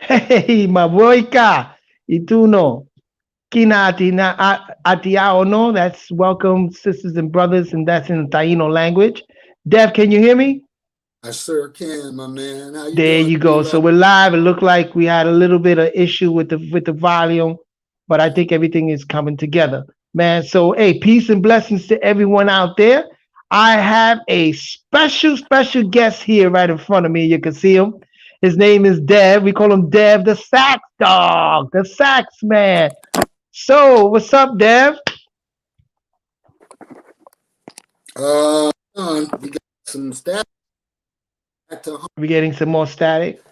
Hey, Maboika. Y tú no. Kina atiao no. That's welcome, sisters and brothers, and that's in the Taino language. Dev, can you hear me? I sure can, my man. How you There doing, you go. So Ceelos? we're live. It looked like we had a little bit of issue with the volume, but I think everything is coming together, man. So hey, peace and blessings to everyone out there. I have a special guest here right in front of me. You can see him. His name is Dev. We call him Dev, the sax dog, the sax man. So what's up, Dev? We got some stats back to home. We getting some more static.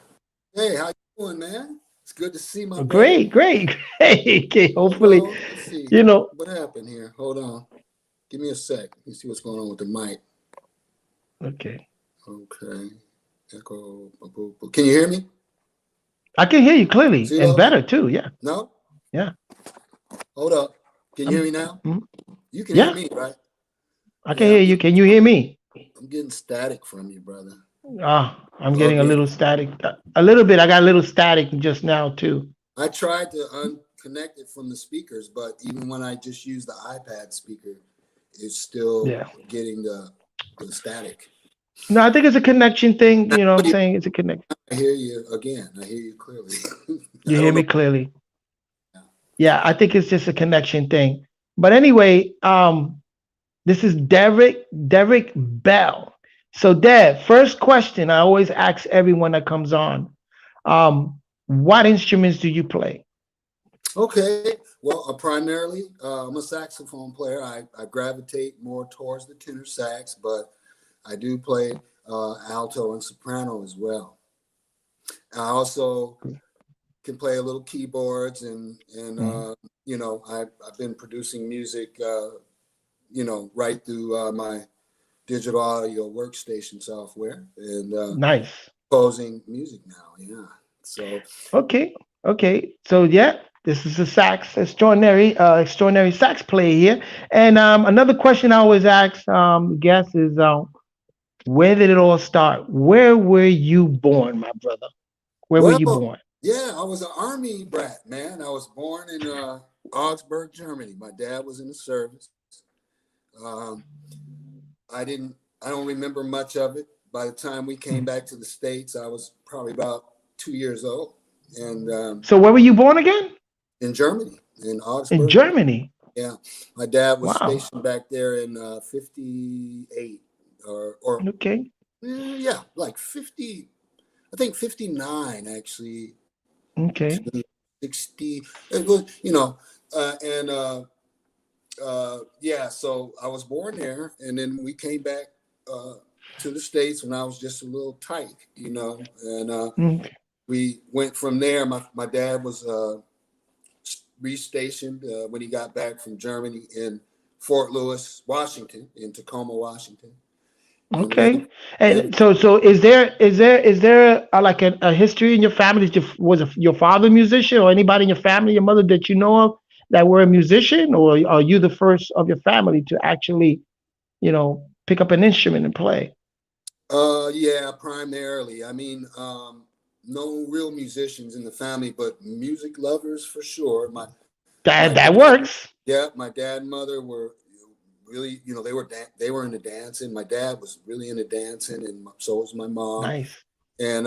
Hey, how you doing, man? It's good to see my brother. Great. Okay, Hold hopefully, on. Let's see you know. what happened here. Hold on. Give me a sec. Let me see what's going on with the mic. Okay. Okay. Echo. Can you hear me, I can hear you clearly and Ceelos? better too. Yeah, No? yeah. Hold up. Can you hear I'm, me now? mm, You can hear yeah, me, right? I can Yeah, hear you. Can you hear me? I'm getting static from you, brother. I'm getting a Okay. little static. A little bit. I got a little static just now too. I tried to unconnect it from the speakers, but even when I just use the iPad speaker, it's still Yeah. getting the static. No, I think it's a connection thing. You know what I'm But saying? It's a connect. I hear you again. I hear you clearly. You I hear don't know. me clearly? Yeah, I think it's just a connection thing. But anyway, this is Derrick Bell. So, Dev, first question I always ask everyone that comes on: what instruments do you play? Okay. Well, primarily, I'm a saxophone player. I gravitate more towards the tenor sax, but I do play alto and soprano as well. I also can play a little keyboards Mm, I've been producing music right through my digital audio workstation software and nice. composing music now. Yeah. So Okay. Okay. So yeah, this is a sax extraordinary sax player here. And another question I always ask guests is where did it all start? Where were you born, my brother? Where were you well, born? yeah, I was an army brat, man. I was born in Augsburg, Germany. My dad was in the service. Um, I don't remember much of it. By the time we came Mm. back to the States, I was probably about 2 years old. And So where were you born again? in Germany, in In Augsburg. Germany. Yeah, my dad was Wow. stationed back there in '58, or Okay. yeah, like 50. I think '59 actually Okay. to 60. It was, and yeah. So I was born there, and then we came back uh, to the States when I was just a little tyke, and Mm, we went from there. My dad was restationed when he got back from Germany in Fort Lewis, Washington, in Tacoma, Washington, and okay. then And so is there like a history in your family? Your father a musician or anybody in your family, your mother that you know of that were a musician, or are you the first of your family to actually, pick up an instrument and play? yeah, primarily. I mean, no real musicians in the family, but music lovers for sure. My That dad, works. yeah, my dad and mother were really, they were into dancing. My dad was really into dancing, and so was my mom. Nice. And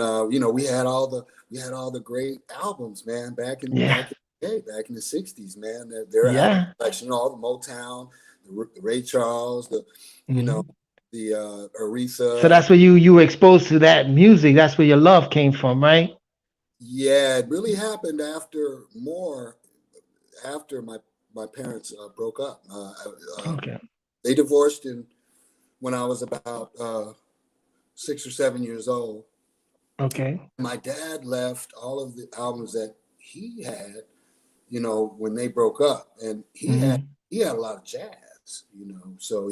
we had all the great albums, man, Yeah. back in the day, back in the '60s, man. Their album Yeah. collection, all the Motown, the Ray Charles, you know, Mhm. the So Aretha. that's where you were exposed to that music. That's where your love came from, right? Yeah, it really happened after my parents broke up. Okay. They divorced when I was about 6 or 7 years old. Okay. My dad left all of the albums that he had, when they broke up, and Hmm. he had a lot of jazz, So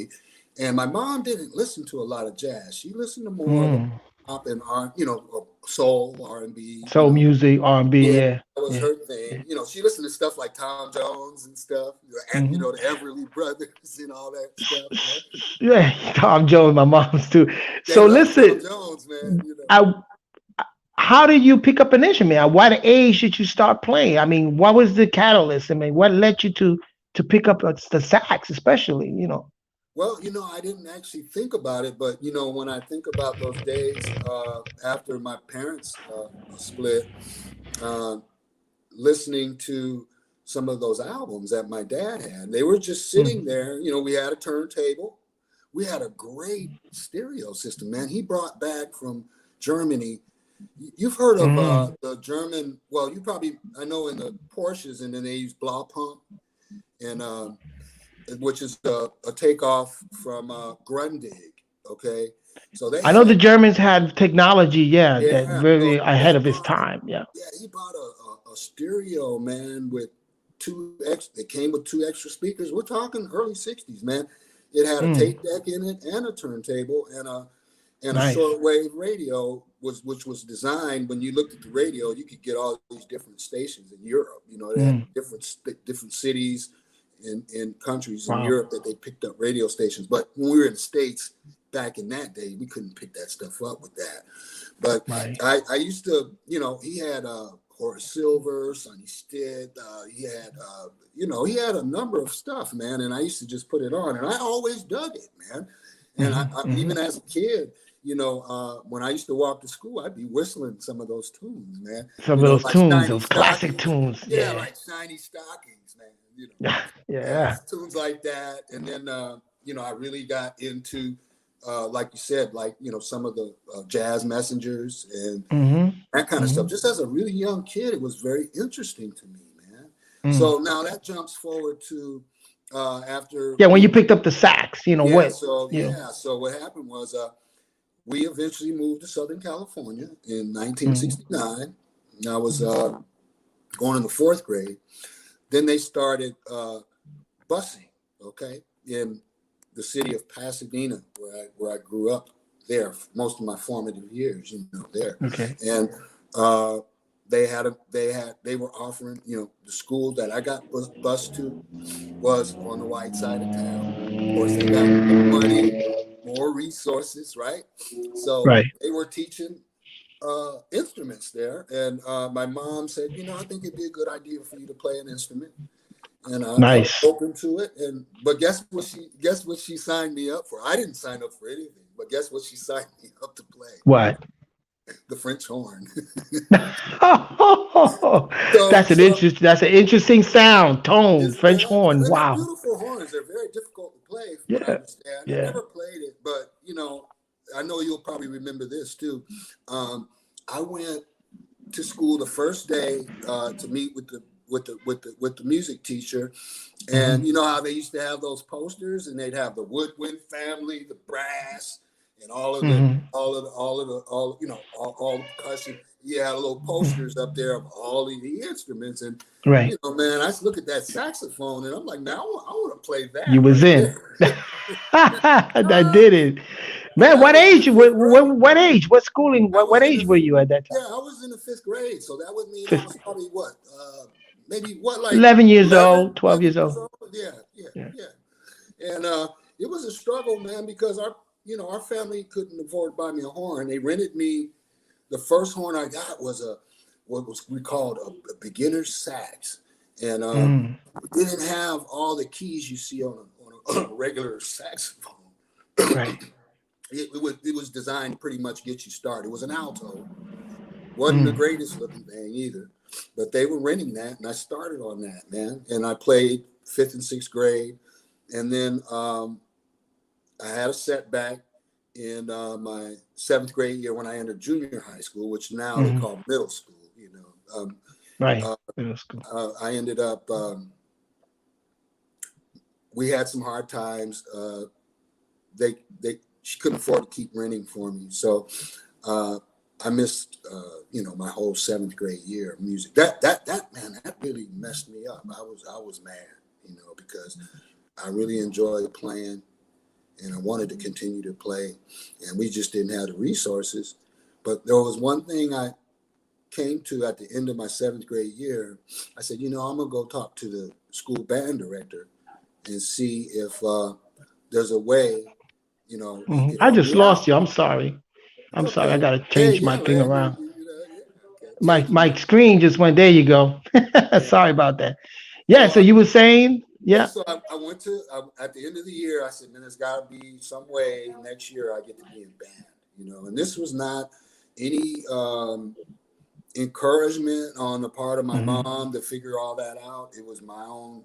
and my mom didn't listen to a lot of jazz. She listened to more of Mm. pop and or soul, R&B, Soul music, R&B, Yeah, yeah. that was Yeah. her Yeah. thing. She listened to stuff like Tom Jones and stuff, Hmm. the Everly Brothers and all that stuff. Yeah, Tom Jones, my mom's too. They So love Tom listen, Jones, man. I how did you pick up an instrument? At what age did you start playing? I mean, what was the catalyst? I mean, what led you to pick up the sax, especially? Well, I didn't actually think about it, but when I think about those days after my parents split, uh, listening to some of those albums that my dad had, they were just sitting there. We had a turntable. We had a great stereo system, man. He brought back from Germany. You've heard of the German, well, I know in the Porsches, and then they use Blaupunk, and which is a takeoff from Grundig. Okay, so I know the Germans had technology, that very so ahead of its time. Yeah. he brought a stereo, man, with it came with two extra speakers. We're talking early '60s, man. It had a tape deck in it and a turntable and a Nice. shortwave radio, which was designed. When you looked at the radio, you could get all these different stations in Europe. They had different cities in countries in Europe that they picked up radio stations. But when we were in the States back in that day, we couldn't pick that stuff up with that. But I used to, he had Horace Silver, Sonny Stitt. He had, he had a number of stuff, man. And I used to just put it on, and I always dug it, man. And I even as a kid, when I used to walk to school, I'd be whistling some of those tunes, man. Some of those like tunes, those classic tunes. Yeah, like Shiny Stockings, man. Yeah. Tunes like that. And then, I really got into, like you said, some of the jazz messengers and that kind of stuff. Just as a really young kid, it was very interesting to me, man. So now that jumps forward to after. Yeah, when you picked up the sax, what? So what happened was we eventually moved to Southern California in 1969. And I was going in the 4th grade. Then they started busing, okay, in the city of Pasadena, where I grew up there for most of my formative years, there. Okay. And they were offering, the school that I got bused to was on the white side of town. Of course, they got more money, more resources, right? So they were teaching instruments there. And my mom said, I think it'd be a good idea for you to play an instrument. And I was open to it. But guess what she signed me up for? I didn't sign up for anything, but guess what she signed me up to play? What? The French horn. That's an interesting sound, tone, French horn. Wow. Beautiful horns. They're very difficult to play, from what I understand. I never played it, but I know you'll probably remember this too. I went to school the first day to meet with the music teacher, and you know how they used to have those posters, and they'd have the woodwind family, the brass, and all the percussion. You had little posters up there of all of the instruments, and man, I just look at that saxophone, and I'm like, man, I want to play that. You was in. I did it. Man, what age? What age? What schooling? What age were you at that time? Yeah, I was in the 5th grade, so that would mean I was probably maybe 11 years old, 12 years old. Yeah. And it was a struggle, man, because our family couldn't afford to buy me a horn. They rented me. The first horn I got was what we called a beginner's sax, and it didn't have all the keys you see on a regular saxophone. Right. It was designed pretty much to get you started. It was an alto. Wasn't the greatest looking thing either, but they were renting that, and I started on that, man. And I played 5th and 6th grade, and then I had a setback in my 7th grade year when I entered junior high school, which now they call middle school. Middle school. I ended up. We had some hard times. She couldn't afford to keep renting for me, so I missed my whole 7th grade year of music. That really messed me up. I was mad, because I really enjoyed playing, and I wanted to continue to play, and we just didn't have the resources. But there was one thing I came to at the end of my 7th grade year. I said, I'm gonna go talk to the school band director and see if there's a way. I just lost you. I'm sorry. I got to change my thing around. taking My screen just went. There you go. yeah. Sorry about that. Yeah. So So you were saying, yeah, yeah. so I went to at the end of the year. I said, man, there's got to be some way next year I get to be in band, And this was not any encouragement on the part of my Hmm. mom to figure all that out. It was my own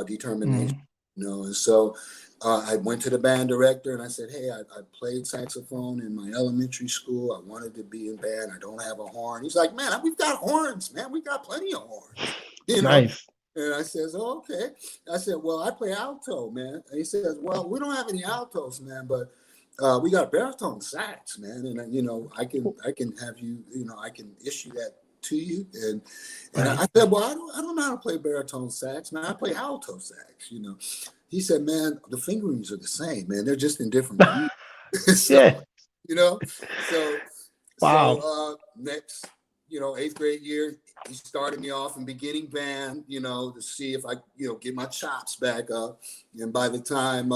determination, Hmm. And so I went to the band director and I said, hey, I played saxophone in my elementary school. I wanted to be in band. I don't have a horn. He's like, man, we've got horns, man. We got plenty of horns, you know. Nice. And I says, oh, okay. I said, well, I play alto, man. And he says, well, we don't have any altos, man, but we got baritone sax, man. And I can have you, I can issue that to you. And Right. I said, well, I don't know how to play baritone sax, man. I play alto sax, He said, man, the fingerings are the same, man. They're just in different keys. So, Yeah. you know, so Wow. next, eighth grade year, he started me off in beginning band, to see if I, get my chops back up. And by the time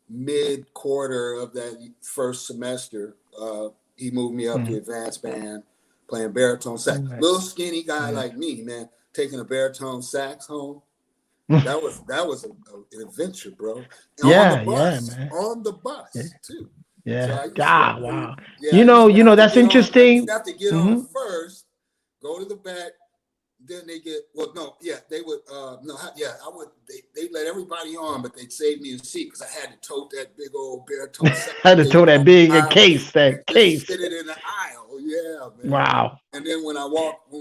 mid quarter of that first semester, he moved me up to Mm. advanced band, playing baritone sax. Nice. Little skinny guy Nice. like me, man, taking a baritone sax home. That was an adventure, bro. And Yeah. Yeah, man. on the Yeah. bus too. So Yeah. I used to Ah, do, wow. yeah, I used to have to That's get on. I used interesting. to have to get on Hmm. first, go to the back, then they get they would I would they let everybody on, but they'd save me a seat because I had to tote that big old baritone sax Had to tape throw that down big the aisle case, and that just case. sit it in the aisle. Yeah, man. Wow. And then when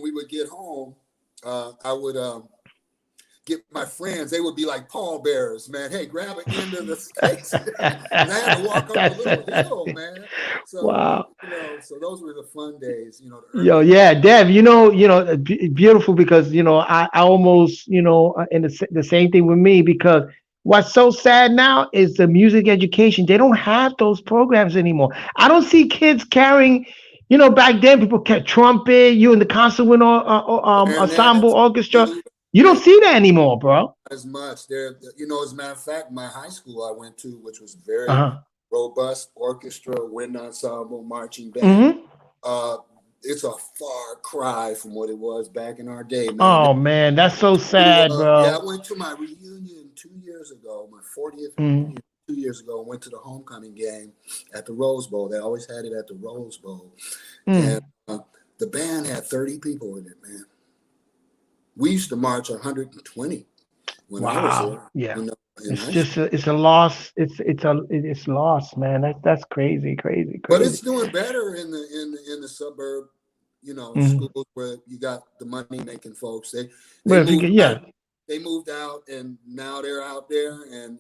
we would get home, I would get my friends, they would be like pallbearers, man. Hey, grab an end of the case. And I had to walk up a That's little hill, man. So, wow. so those were the fun days, the Yo, early. yeah, Dev, beautiful because, I almost, and the same thing with me because what's so sad now is the music education. They don't have those programs anymore. I don't see kids carrying, back then people kept trumpet, you in the concert with ensemble Clarinets, orchestra. flute, You don't yeah, see that anymore, bro. as much. There, as a matter of fact, my high school I went to, which was very Uh-huh. robust orchestra, wind ensemble, marching band. Hmm. Uh, it's a far cry from what it was back in our day, man. Oh man, that's so sad, Yeah, bro. I went to my reunion 2 years ago, my 40th Mm. reunion 2 years ago. I went to the homecoming game at the Rose Bowl. They always had it at the Rose Bowl. And Mm. the band had 30 people in it, man. We used to march 120 when I was Wow. there, Yeah. in It's high just school. it's a loss. It's lost, man. That's crazy, crazy, But crazy. it's doing better in the suburb, Hmm. schools where you got the money making folks. They But if you get, moved out. yeah, They moved out, and now they're out there, and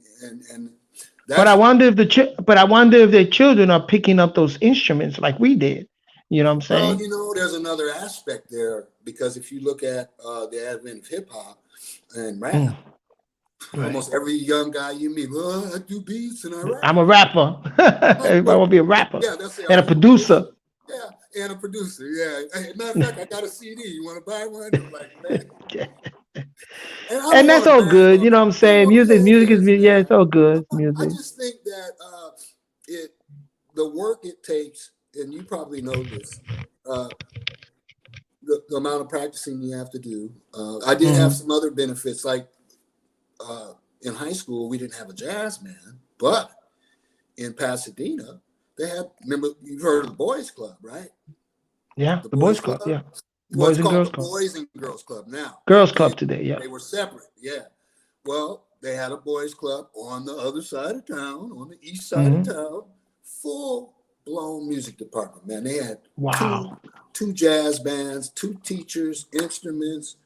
but that's I wonder if their children are picking up those instruments like we did. You know what I'm well, saying? there's another aspect there because if you look at the advent of hip hop and Mm. rap, Right. almost every young guy you meet, well, I do beats and I I'm rap. a rapper. Right, I but want to be a rapper yeah, they'll say, and "Are a you a producer. producer?" Yeah, and a producer. Yeah. Hey, matter of fact, I got a CD. You want to buy one? I'm like, man, and I And don't want that's to all bag good. on You know it. what I'm No, saying? Music, yeah, it music is is, yeah, man. it's all good. It's I music. just think that it the work it takes, and you probably know this, uh, the amount of practicing you have to do. I did have Hmm. some other benefits, like in high school we didn't have a jazz band, but in Pasadena they had. Remember, you've heard of the Boys Club, right? Yeah, The the Boys boys club. Club. Yeah, Well, it's boys and called girls the club. Boys and Girls Club now. Girls Back then, club today. Yeah. they were separate. Yeah. Well, they had a boys club on the other side of town, on the east side of Hmm. town, full blown music department. Man, they had two Wow. two jazz bands, two teachers, instruments.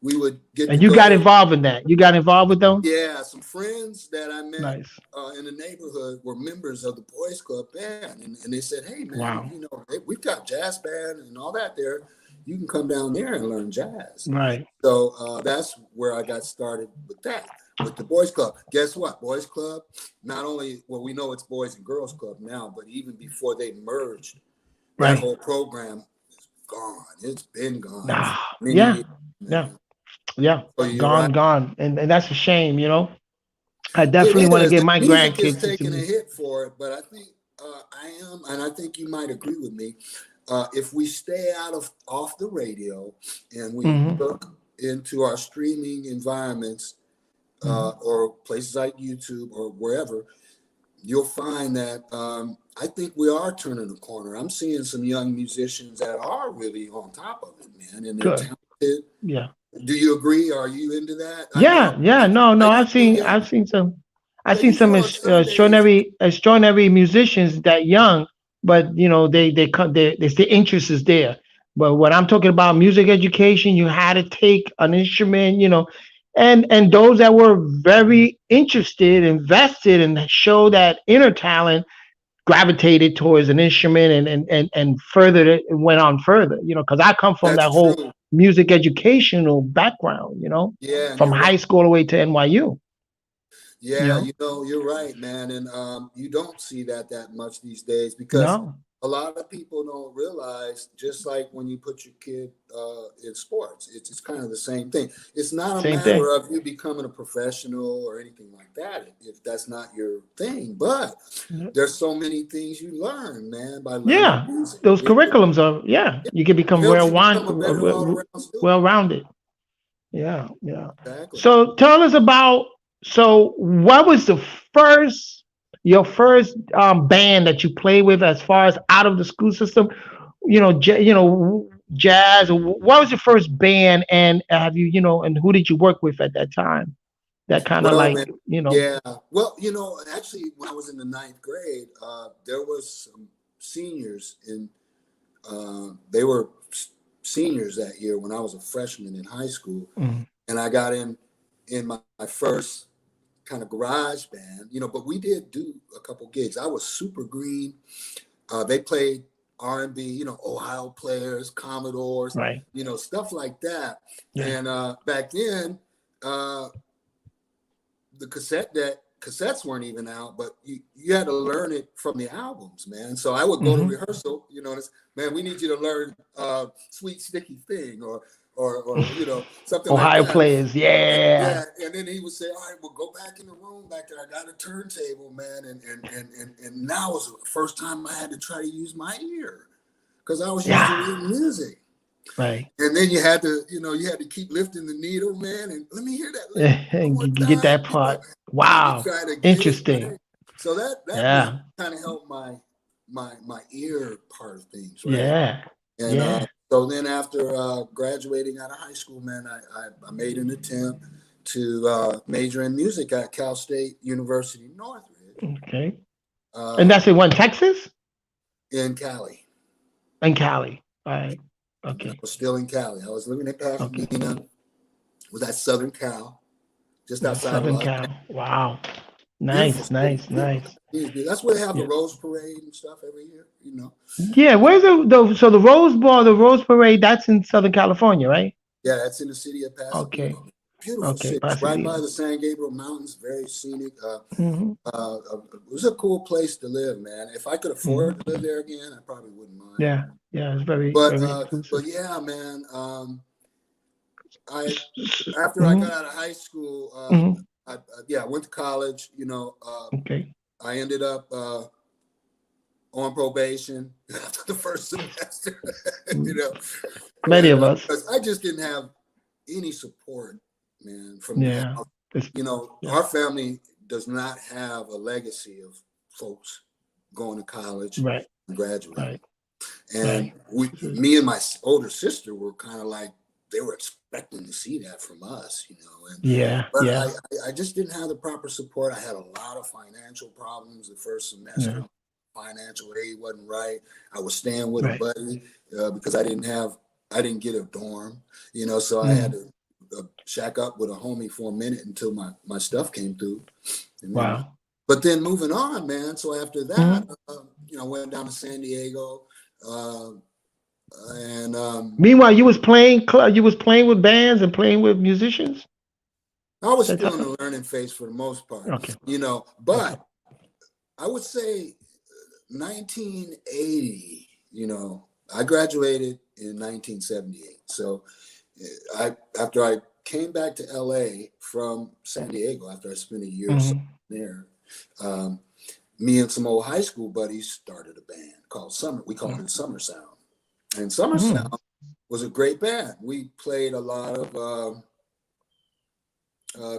We would get to And you got go. involved in that. You got involved with them. Yeah, some friends that I met Nice. in the neighborhood were members of the Boys Club band, and they said, "Hey, man, Wow. we've got jazz band and all that there. You can come down there and learn jazz." Right. So that's where I got started with that, with the Boys Club. Guess what? Boys Club, not only, well, we know it's Boys and Girls Club now, but even before they merged, that Right. whole program is gone. It's been gone for Nah. many Yeah. years, Yeah. man. Yeah. So you're right. Gone. And that's a shame. I It definitely want to is. get The my music is grandkids into taking a music. hit for it, but I think I am, and I think you might agree with me. if we stay off the radio and we Mm-hmm. look into our streaming environments or places like YouTube or wherever, you'll find that I think we are turning a corner. I'm seeing some young musicians that are really on top of it, man, and they're Good. talented. Yeah. Do you agree? Are you into that? I Yeah. know Yeah. No. I No. used to, I've I seen used to some on Sundays. extraordinary musicians that young, but they the interest is there. But what I'm talking about, music education, you had to take an instrument, and those that were very interested, invested, and show that inner talent gravitated towards an instrument and further it went on further, because I come from that That's whole true. music educational background, Yeah, and from you're right. high school all the way to NYU, you Yeah, know. you're right, man, and you don't see that much these days because No, a lot of people don't realize. Just like when you put your kid in sports, it's kind of the same thing. It's not a same thing. matter of you becoming a professional or anything like that if that's not your thing. But there's so many things you learn, man, by learning Yeah, music. those It curriculums are, you can become helps you become a better all-around student. well rounded. Yeah, yeah. Exactly. So tell us about, so what was your first band that you played with as far as out of the school system? Jazz. What was your first band, and have and who did you work with at that time? That kind of Well, like, man, yeah. Well, actually, when I was in the ninth grade, there was some seniors they were seniors that year when I was a freshman in high school, Mhm. and I got in my first kind of garage band, but we did do a couple gigs. I was super green. They played R&B, Ohio Players, Commodores, Right. stuff like that. Yeah. And back then, the cassettes weren't even out, but you had to learn it from the albums, man. So I would go to Hmm. rehearsal, man, we need you to learn Sweet Sticky Thing or something like Ohio that. Players. Yeah. Yeah, and then he would say, "All right, well, go back in the room back there. I got a turntable, man." And now was the first time I had to try to use my ear because I was used to Yeah. reading music. Right. And then you had to keep lifting the needle, man, and let me hear that lick one And more get time, that part. and then you Wow. try to get it Interesting. right. So that really Yeah. kind of helped my ear part of things, right? Yeah. And Yeah. so then after graduating out of high school, man, I made an attempt to major in music at Cal State University Northridge Okay. And uh, that's in what, Texas? in Cali. And Cali. All right. I Okay. was still in Cali. I was living in Okay. Pasadena. Was at Southern Cal, just Yeah, outside of Southern Los Cal. Wow. Beautiful Nice, city. nice, Beautiful nice. city. That's where they have the Yeah. Rose Parade and stuff every year. Yeah. Where's so the Rose Bowl, the Rose Parade, that's in Southern California, right? Yeah, that's in the city of Pasadena. Okay. Beautiful Okay. city. It's right by Pasadena. the San Gabriel Mountains. Very scenic. Hmm. It was a cool place to live, man. If I could Hmm. afford to live there again, I probably wouldn't mind. Yeah. Yeah. It's very, But very uh, inclusive. but yeah, man. I After I Hmm. got out of high school, Hmm. I went to college. Okay. I ended up on probation after the first semester. you know, Many and of us. 'cause I just didn't have any support, man, from the Yeah. house. It's, yeah. Our family does not have a legacy of folks going to college Right. and graduating. Right. And Right. me and my older sister were kind of like, they were expecting to see that from us, Yeah. but Yeah. I just didn't have the proper support. I had a lot of financial problems the first semester. Yeah. Financial aid wasn't right. I was staying with a Right. buddy because I didn't get a dorm, so I had Mm. to shack up with a homie for a minute until my stuff came through. And then, Wow. but then moving on, man. So after that, Mhm. went down to San Diego, and Meanwhile, you was playing with bands and playing with musicians. I was That still type in of. the learning phase for the most part, Okay. Okay. but I would say 1980, I graduated in 1978. So after I came back to LA from San Diego, after I spent a year or so Hmm. there, me and some old high school buddies started a band called Summer. We called it Summer Sound. And Summer Mm. Sound was a great band. We played a lot of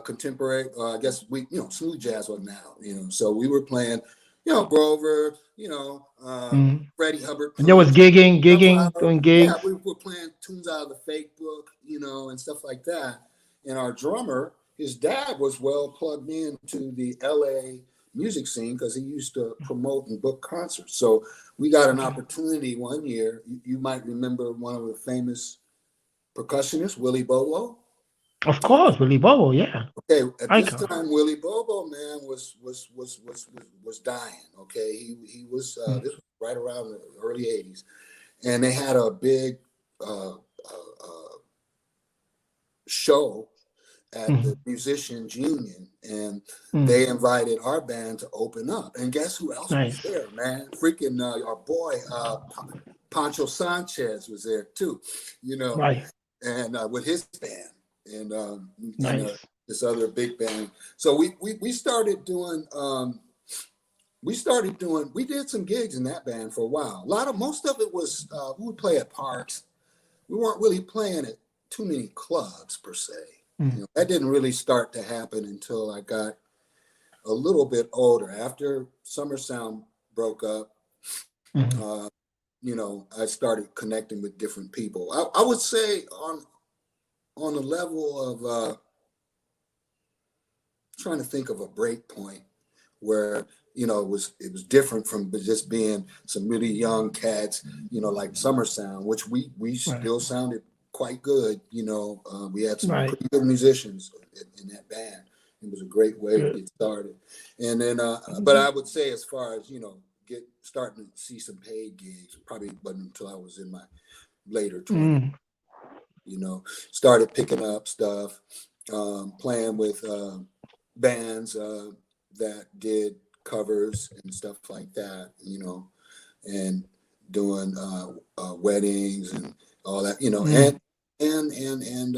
contemporary, I guess smooth jazz was now, so we were playing, Grover, Mm. Freddie Hubbard And there was punch, stuff out, doing yeah, gigs. we were playing tunes out of the fake book, and stuff like that. And our drummer, his dad was well plugged into the LA music scene because he used to promote and book concerts. So we got an opportunity one year. You might remember one of the famous percussionists, Willie Bobo. Of course, Willie Bobo, yeah. Okay, at this Icon. time, Willie Bobo, man, was dying. Okay, he was Mm. this was right around the early '80s, and they had a big show at the Mm. Musicians Union, and Mm. they invited our band to open up. And guess who else was Nice. there, man? Freaking our boy Pancho Sanchez was there too, Right. and with his band, and Nice. this other big band. So we started doing. We did some gigs in that band for a while. Most of it was we would play at parks. We weren't really playing at too many clubs per se. Mm. That didn't really start to happen until I got a little bit older. After Summer Sound broke up, Mm. I started connecting with different people. I would say on the level of trying to think of a break point where it was different from just being some really young cats, like Summer Sound, which we Right. still sounded quite good. We had some Right. pretty good musicians in that band. It was a great way to Good. get started. And then, but I would say as far as starting to see some paid gigs, probably wasn't until I was in my later 20s. Mm. Started picking up stuff, playing with bands that did covers and stuff like that, and doing weddings and all that, Mm. and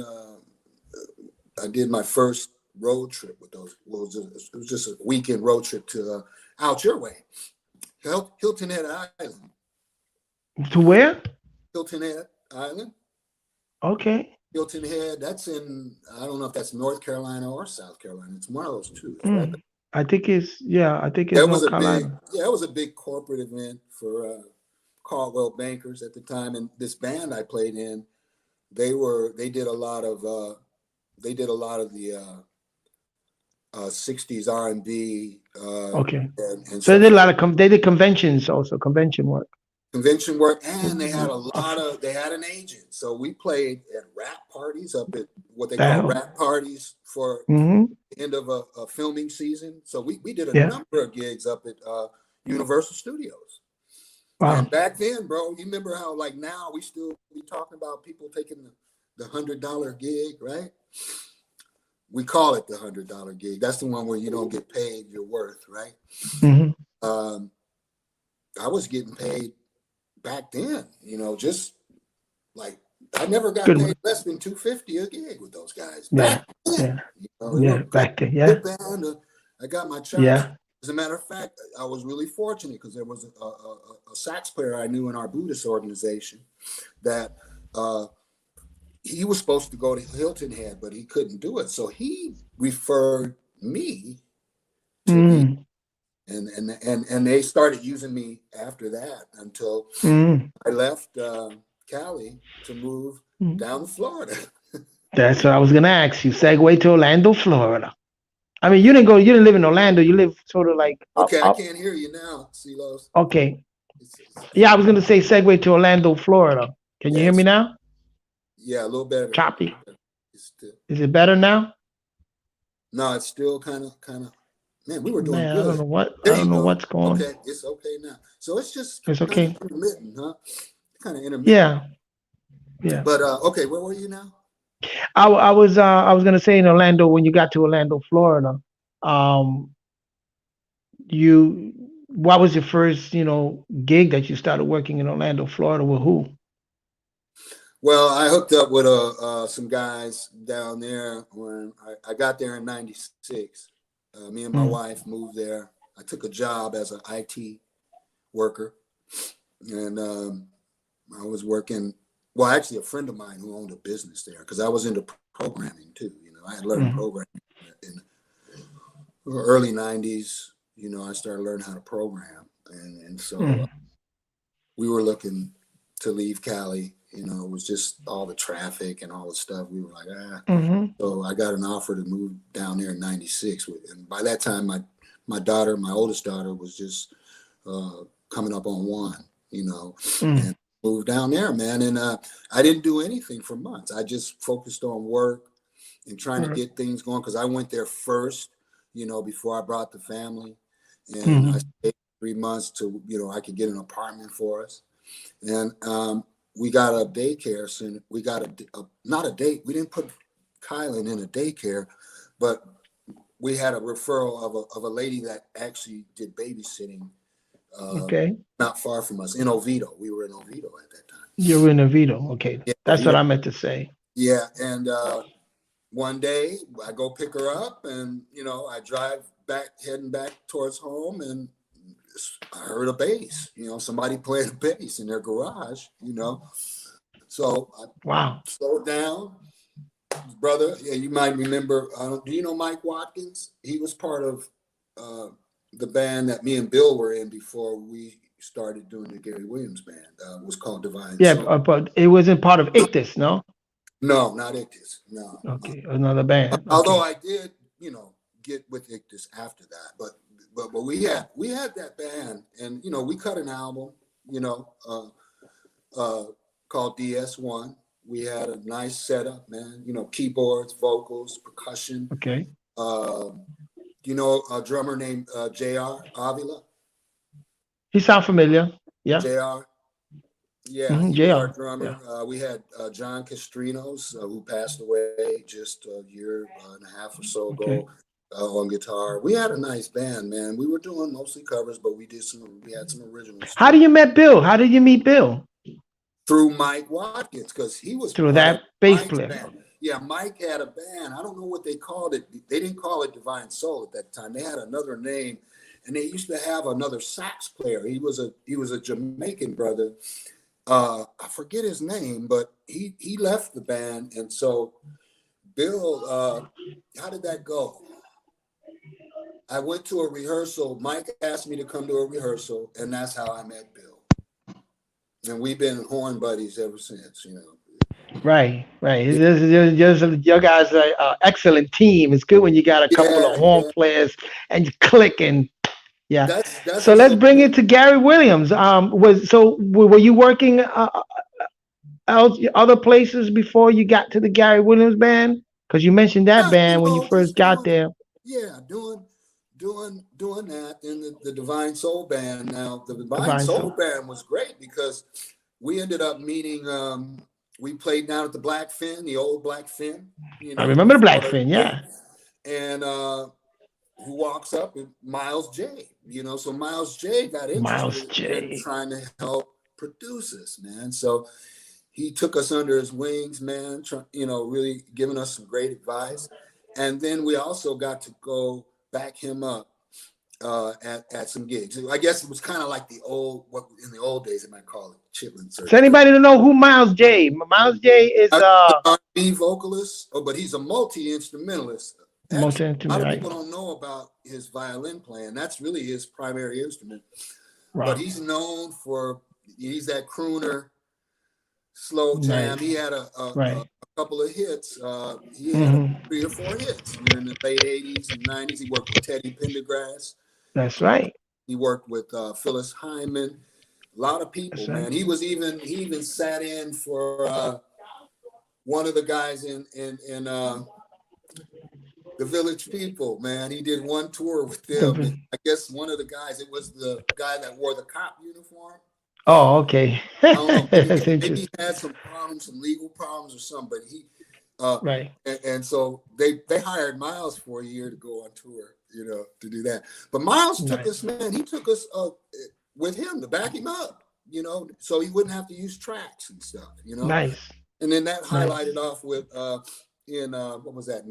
I did my first road trip with those. It was just a weekend road trip to out your way, Hilton Head Island. To where? Hilton Head Island. Okay. Hilton Head. That's I don't know if that's North Carolina or South Carolina. It's one of those two. It's right. Mm. I think it's It was North a big, Carolina. it was a big corporate event for Caldwell Bankers at the time, and this band I played in, they did a lot of the 60s R&B Okay. and So they stuff did a like lot of they did conventions also, convention work. convention work, and they had Okay. they had an agent, so we played at rap parties up at what they call Damn. rap parties for Mm-hmm. the end of a filming season. So we did a Yeah. number of gigs up at Universal Studios. Wow. And back then, bro, you remember how like now we still be talking about people taking the $100 gig, right? We call it the $100 gig. That's the one where you don't get paid your worth, right? Mm-hmm. I was getting paid back then, just like I never got Good paid one. less than $250 a gig with those guys Yeah. back then. Yeah. We were Yeah. a Back then. Yeah. good band. I got my chops. Yeah. As a matter of fact, I was really fortunate because there was a sax player I knew in our Buddhist organization that he was supposed to go to Hilton Head, but he couldn't do it. So he referred me to the Mm. and they started using me after that until Mm. I left Cali to move Mm. down to Florida. That's what I was gonna ask you. Segue to Orlando, Florida. I mean, you didn't live in Orlando. You live sort of like Okay, I up. can't hear you now, Ceelos. Okay. It's Yeah, I was gonna say segue to Orlando, Florida. Can you hear me yes, now? yeah, a little better. Choppy. It's still, Is it better now? no, it's still kind of. Man, we were doing Man, good. I There don't you know go. what's going. Okay, it's okay now. So it's just It's kind of okay. intermittent, huh? Kind of intermittent. Yeah. Yeah. But okay, where were you now? I was gonna say in Orlando when you got to Orlando, Florida, um, you what was your first gig that you started working in Orlando, Florida with who? Well, I hooked up with some guys down there when I got there in '96. Me and my Mm. wife moved there. I took a job as an IT worker, and I was working. Well, actually, a friend of mine who owned a business there, because I was into programming too. I had learned programming in the early '90s. I started learning how to program, and so we were looking to leave Cali. It was just all the traffic and all the stuff. We were like, So I got an offer to move down there in '96, and by that time, my daughter, my oldest daughter, was just coming up on 1. And moved down there, man. And I didn't do anything for months. I just focused on work and trying to get things going, because I went there first, before I brought the family. And I stayed 3 months to, I could get an apartment for us. And we got a daycare center. We got not a date. We didn't put Kylan in a daycare, but we had a referral of a lady that actually did babysitting. Not far from us in Oviedo. We were in Oviedo at that time. You were in Oviedo. Okay. Yeah, that's what I meant to say. Yeah. And one day I go pick her up, and, I drive heading back towards home, and I heard a bass, somebody playing a bass in their garage, So I slowed down. Brother, yeah, you might remember, do you know Mike Watkins? He was part of the band that me and Bill were in before we started doing the Gary Williams band. It was called Divine Soul. Yeah, but it wasn't part of Ictus, no? No, not Ictus, no. Okay, another band. Although I did, get with Ictus after that. But we had that band, and, we cut an album, called DS1. We had a nice setup, man, keyboards, vocals, percussion. Okay. A drummer named JR Avila? He sound familiar. Yeah. JR. Yeah, JR drummer. Yeah. We had John Castrinos, who passed away just a year and a half or so ago, on guitar. We had a nice band, man. We were doing mostly covers, but we had some originals. How did you meet Bill? How did you meet Bill? Through Mike Watkins, because he was through that bass player. Yeah, Mike had a band. I don't know what they called it. They didn't call it Divine Soul at that time. They had another name, and they used to have another sax player. He was a Jamaican brother. I forget his name, but he left the band, and so Bill. How did that go? I went to a rehearsal. Mike asked me to come to a rehearsal, and that's how I met Bill. And we've been horn buddies ever since, Right. Your guys are an excellent team. It's good when you got a couple of horn players and you click, and that's so let's bring it to Gary Williams. Were you working other places before you got to the Gary Williams band? Because you mentioned that band when you first got there. Yeah, doing that in the Divine Soul band. Now the Divine Soul band was great because we ended up meeting. We played down at the Black Fin, the old Black Fin. I remember the Black Fin, yeah. And who walks up? Miles J. So Miles J. got interested in trying to help produce us, man. So he took us under his wings, man. Really giving us some great advice. And then we also got to go back him up at some gigs. I guess it was kind of like what in the old days they might call it Chitlin Circuit. Does anybody know who Miles J? Miles J is R&B vocalist, but he's a multi-instrumentalist. A lot of people don't know about his violin playing. That's really his primary instrument. Right. But he's known for he's that crooner, slow jam. Right. He had a couple of hits. He had 3 or 4 hits in the late 80s and 90s. He worked with Teddy Pendergrass. That's right. He worked with Phyllis Hyman. A lot of people, man. He even sat in for one of the guys in the Village People, man. He did one tour with them. I guess one of the guys, it was the guy that wore the cop uniform. Oh, okay. I don't know. Maybe he had some problems, some legal problems or something, but he right. And so they hired Miles for a year to go on tour, to do that. But Miles took us, man. He took us with him to back him up, so he wouldn't have to use tracks and stuff, Nice. And then that highlighted off with in what was that,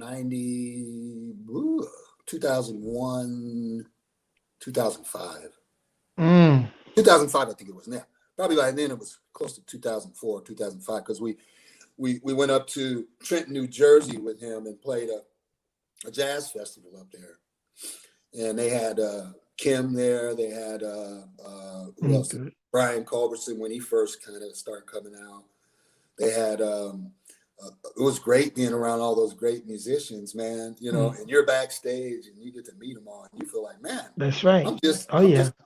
2001, 2005. 2005, I think it was. Now probably by then it was close to 2004, 2005, because we went up to Trenton, New Jersey with him and played a jazz festival up there. And they had Kim there. They had who else? Good. Brian Culbertson when he first kind of started coming out. They had it was great being around all those great musicians, man. You know, and you're backstage and you get to meet them all, and you feel like, man, That's right. I'm just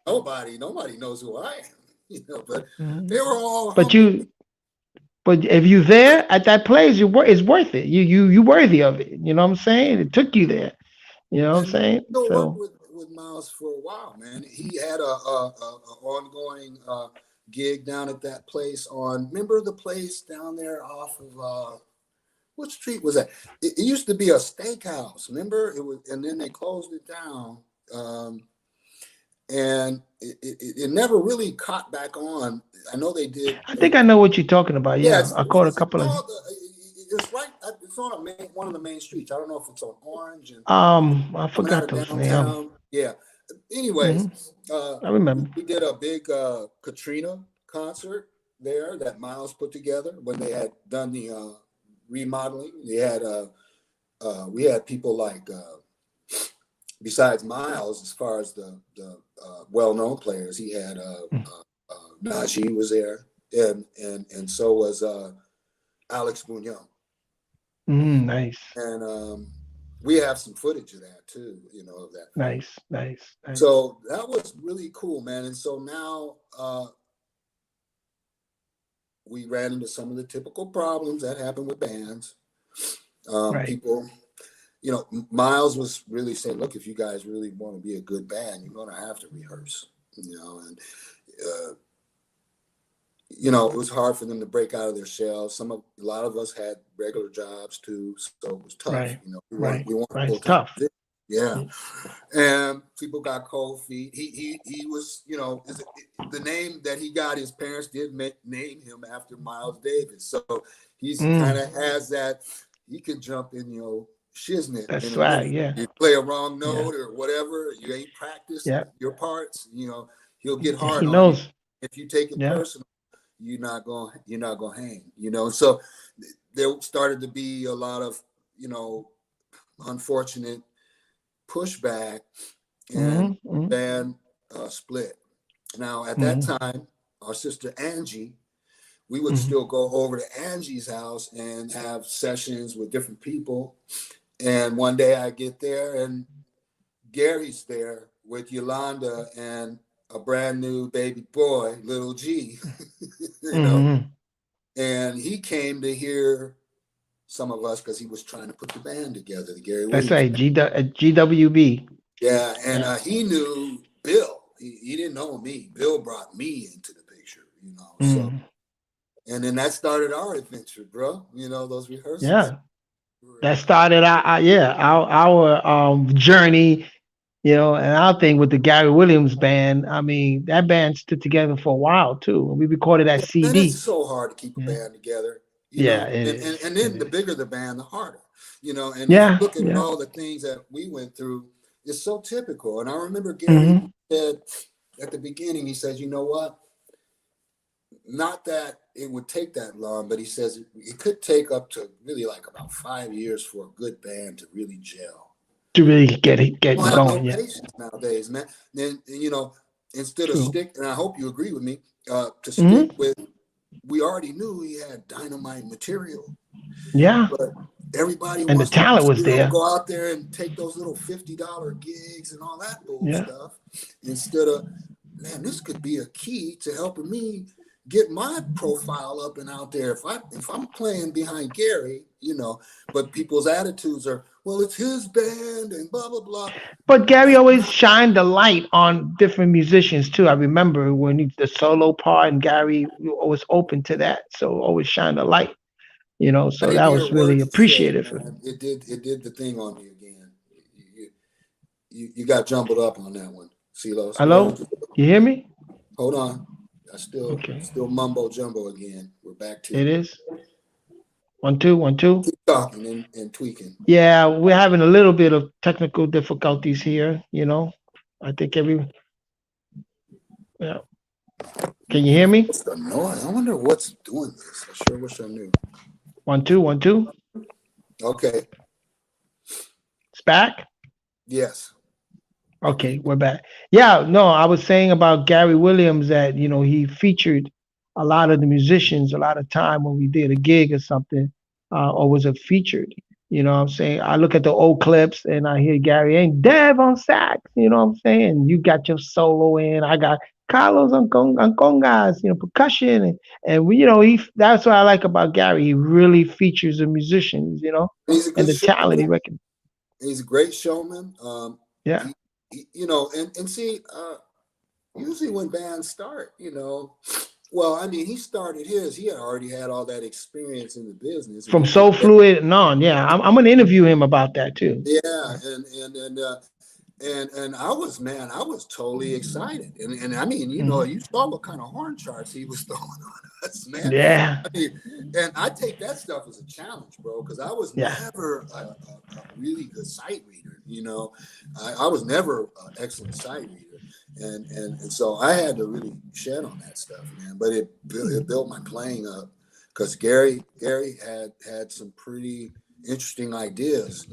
nobody. Nobody knows who I am. You know, but they were all. But if you're there at that place, it's worth it. You worthy of it. You know what I'm saying? It took you there. You know what I'm saying? Still worked with Miles for a while, man. He had a ongoing gig down at that place remember the place down there off of what street was that? It used to be a steakhouse, remember? It was, and then they closed it down. And it never really caught back on. I know they did. I think I know what you're talking about. Yeah, I caught a couple of. It's right. It's on one of the main streets. I don't know if it's on Orange and. I forgot those names. Yeah. Anyways, I remember. We did a big Katrina concert there that Miles put together when they had done the remodeling. They had we had people like. Besides Miles, as far as the well-known players, he had Najee was there, and so was Alex Bugnon. Nice. And we have some footage of that too, you know, of that. Nice. So that was really cool, man. And so now we ran into some of the typical problems that happen with bands. People. You know, Miles was really saying, look, if you guys really want to be a good band, you're going to have to rehearse, you know, and, you know, it was hard for them to break out of their shells. A lot of us had regular jobs too, so it was tough, you know, we weren't tough. Yeah. And people got cold feet. He was, you know, the name that he got, his parents did name him after Miles Davis. So he's kind of has that, he can jump in, you know, shiznit. That's right. Yeah. You play a wrong note or whatever. You ain't practiced your parts. You know, he'll get hard. He knows. You. If you take it personal, you're not going to hang. You know, so there started to be a lot of, you know, unfortunate pushback, and band split. Now at that time, our sister Angie, we would still go over to Angie's house and have sessions with different people. And one day I get there and Gary's there with Yolanda and a brand new baby boy, little G, you know, and he came to hear some of us because he was trying to put the band together, the Gary Williams. That's right, GWB. Yeah, and he knew Bill. He didn't know me. Bill brought me into the picture, you know, so. And then that started our adventure, bro. You know, those rehearsals. Yeah. That started our journey, you know, and our thing with the Gary Williams band. I mean, that band stood together for a while too. We recorded that CD. And it's so hard to keep a band together. You know? And then the bigger the band, the harder. You know, and if you look at all the things that we went through, it's so typical. And I remember Gary said at the beginning, he says, you know what? Not that it would take that long, but he says it could take up to really like about 5 years for a good band to really gel. To really get going. No patience nowadays, man. Then, you know, instead of and I hope you agree with me, to stick with, we already knew he had dynamite material. Yeah. But everybody and wants the talent to was there. Go out there and take those little $50 gigs and all that stuff instead of, man, this could be a key to helping me get my profile up and out there. If I'm playing behind Gary, you know, but people's attitudes are, well, it's his band and blah blah blah. But Gary always shined the light on different musicians too. I remember when the solo part, and Gary was open to that, so always shined the light. You know, so that was really appreciated. It did the thing on me again. You got jumbled up on that one, Ceelos. Hello, you hear me? Hold on. I still mumbo jumbo again. We're back to it. Is 1 2 1 2. Keep talking and tweaking. Yeah, we're having a little bit of technical difficulties here. You know, I think Can you hear me? What's the noise? I wonder what's doing this. I sure wish I knew. 1 2 1 2. Okay. It's back. Yes. Okay, we're back. Yeah, no, I was saying about Gary Williams that he featured a lot of the musicians a lot of time when we did a gig or something, or was it featured. You know what I'm saying? I look at the old clips and I hear Gary ain't Dev on sax. You know what I'm saying? You got your solo in. I got Carlos on congas. Percussion and we, he. That's what I like about Gary. He really features the musicians. He's a And good the talent he showman. reckon. He's a great showman. Yeah. And see, usually when bands start, well, I mean, he started his. He had already had all that experience in the business, and From he did Soul that. Fluid and on. Yeah, I'm gonna interview him about that too. Yeah, and I was totally excited, and I mean, Hmm. you saw what kind of horn charts he was throwing on us, man. Yeah, I mean, and I take that stuff as a challenge, bro, because I was yeah. never a really good sight reader. I was never an excellent sight reader, and so I had to really shed on that stuff, man. But it built my playing up because Gary had some pretty interesting ideas,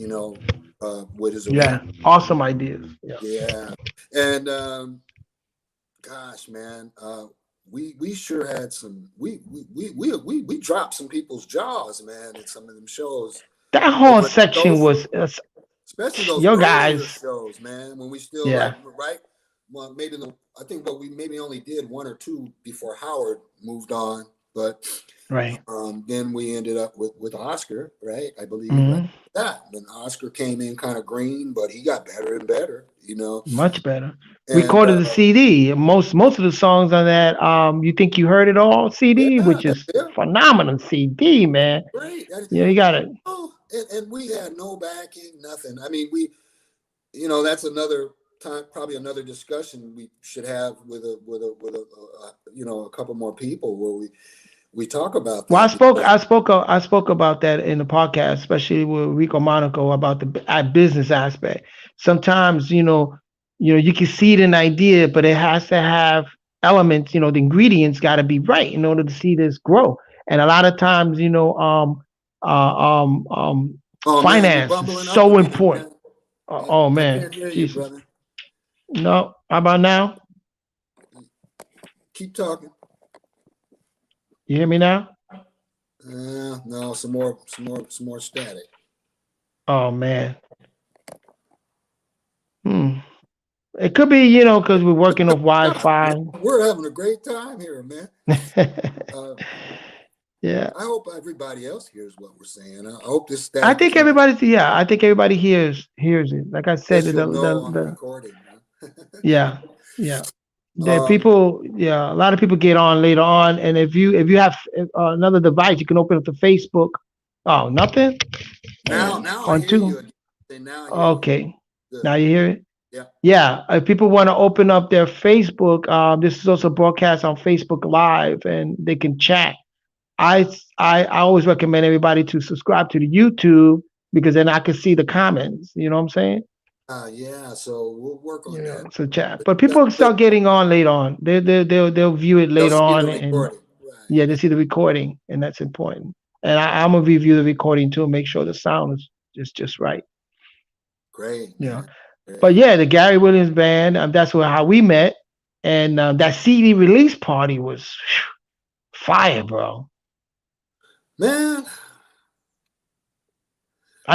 with his Yeah, arrangement. awesome ideas. Yeah. Yeah, and gosh, man, we sure had some. We dropped some people's jaws, man, at some of them shows That whole over at section Social, was especially those your earlier guys. shows, man, when we still Yeah, like right. Well, I think what we maybe only did one or two before Howard moved on, but right. then we ended up with Oscar, right? I believe right. Hmm. That then Oscar came in kind of green, but he got better and better, Much better. And Recorded the CD. Most of the songs on that You Think You Heard It All CD, yeah, which is yeah, phenomenal CD, man. great. Yeah, you got it. Oh, and we had no backing, nothing. I mean, that's another time, probably another discussion we should have with a couple more people where we talk about Well, that because I spoke about that in the podcast, especially with Rico Monaco about the business aspect. Sometimes, you can seed an idea, but it has to have elements. The ingredients got to be right in order to see this grow. And a lot of times, oh man, you're finance is bumbling up so again, important. man. Oh I man, can't hear you, Jesus. brother. No, how about now? Keep talking. You hear me now? No, some more static. Oh man. Hmm. It could be, because we're working off Wi-Fi. We're having a great time here, man. Uh, Yeah. I hope everybody else hears what we're saying. I hope this I static think is everybody's yeah, I think everybody hears it. Like I said, guess you'll know on the recording. Huh? yeah, yeah. The um, people, yeah, a lot of people get on later on, and if you have another device, you can open up the Facebook. Oh, nothing. now I On hear you two. again. Now I hear you. Okay. Good. Now you hear it. Yeah. Yeah. If people want to open up their Facebook, this is also broadcast on Facebook Live, and they can chat. I always recommend everybody to subscribe to the YouTube because then I can see the comments. You know what I'm saying? Yeah. So we'll work on that. So chat. But people start getting on later on. They'll view it They'll later see the on, and recording. Right. yeah, they see the recording, and that's important. And I'm gonna review the recording too, and make sure the sound is just right. Great, You know. man. Great. But yeah, the Gary Williams band. That's how we met, and that CD release party was fire, bro. Man,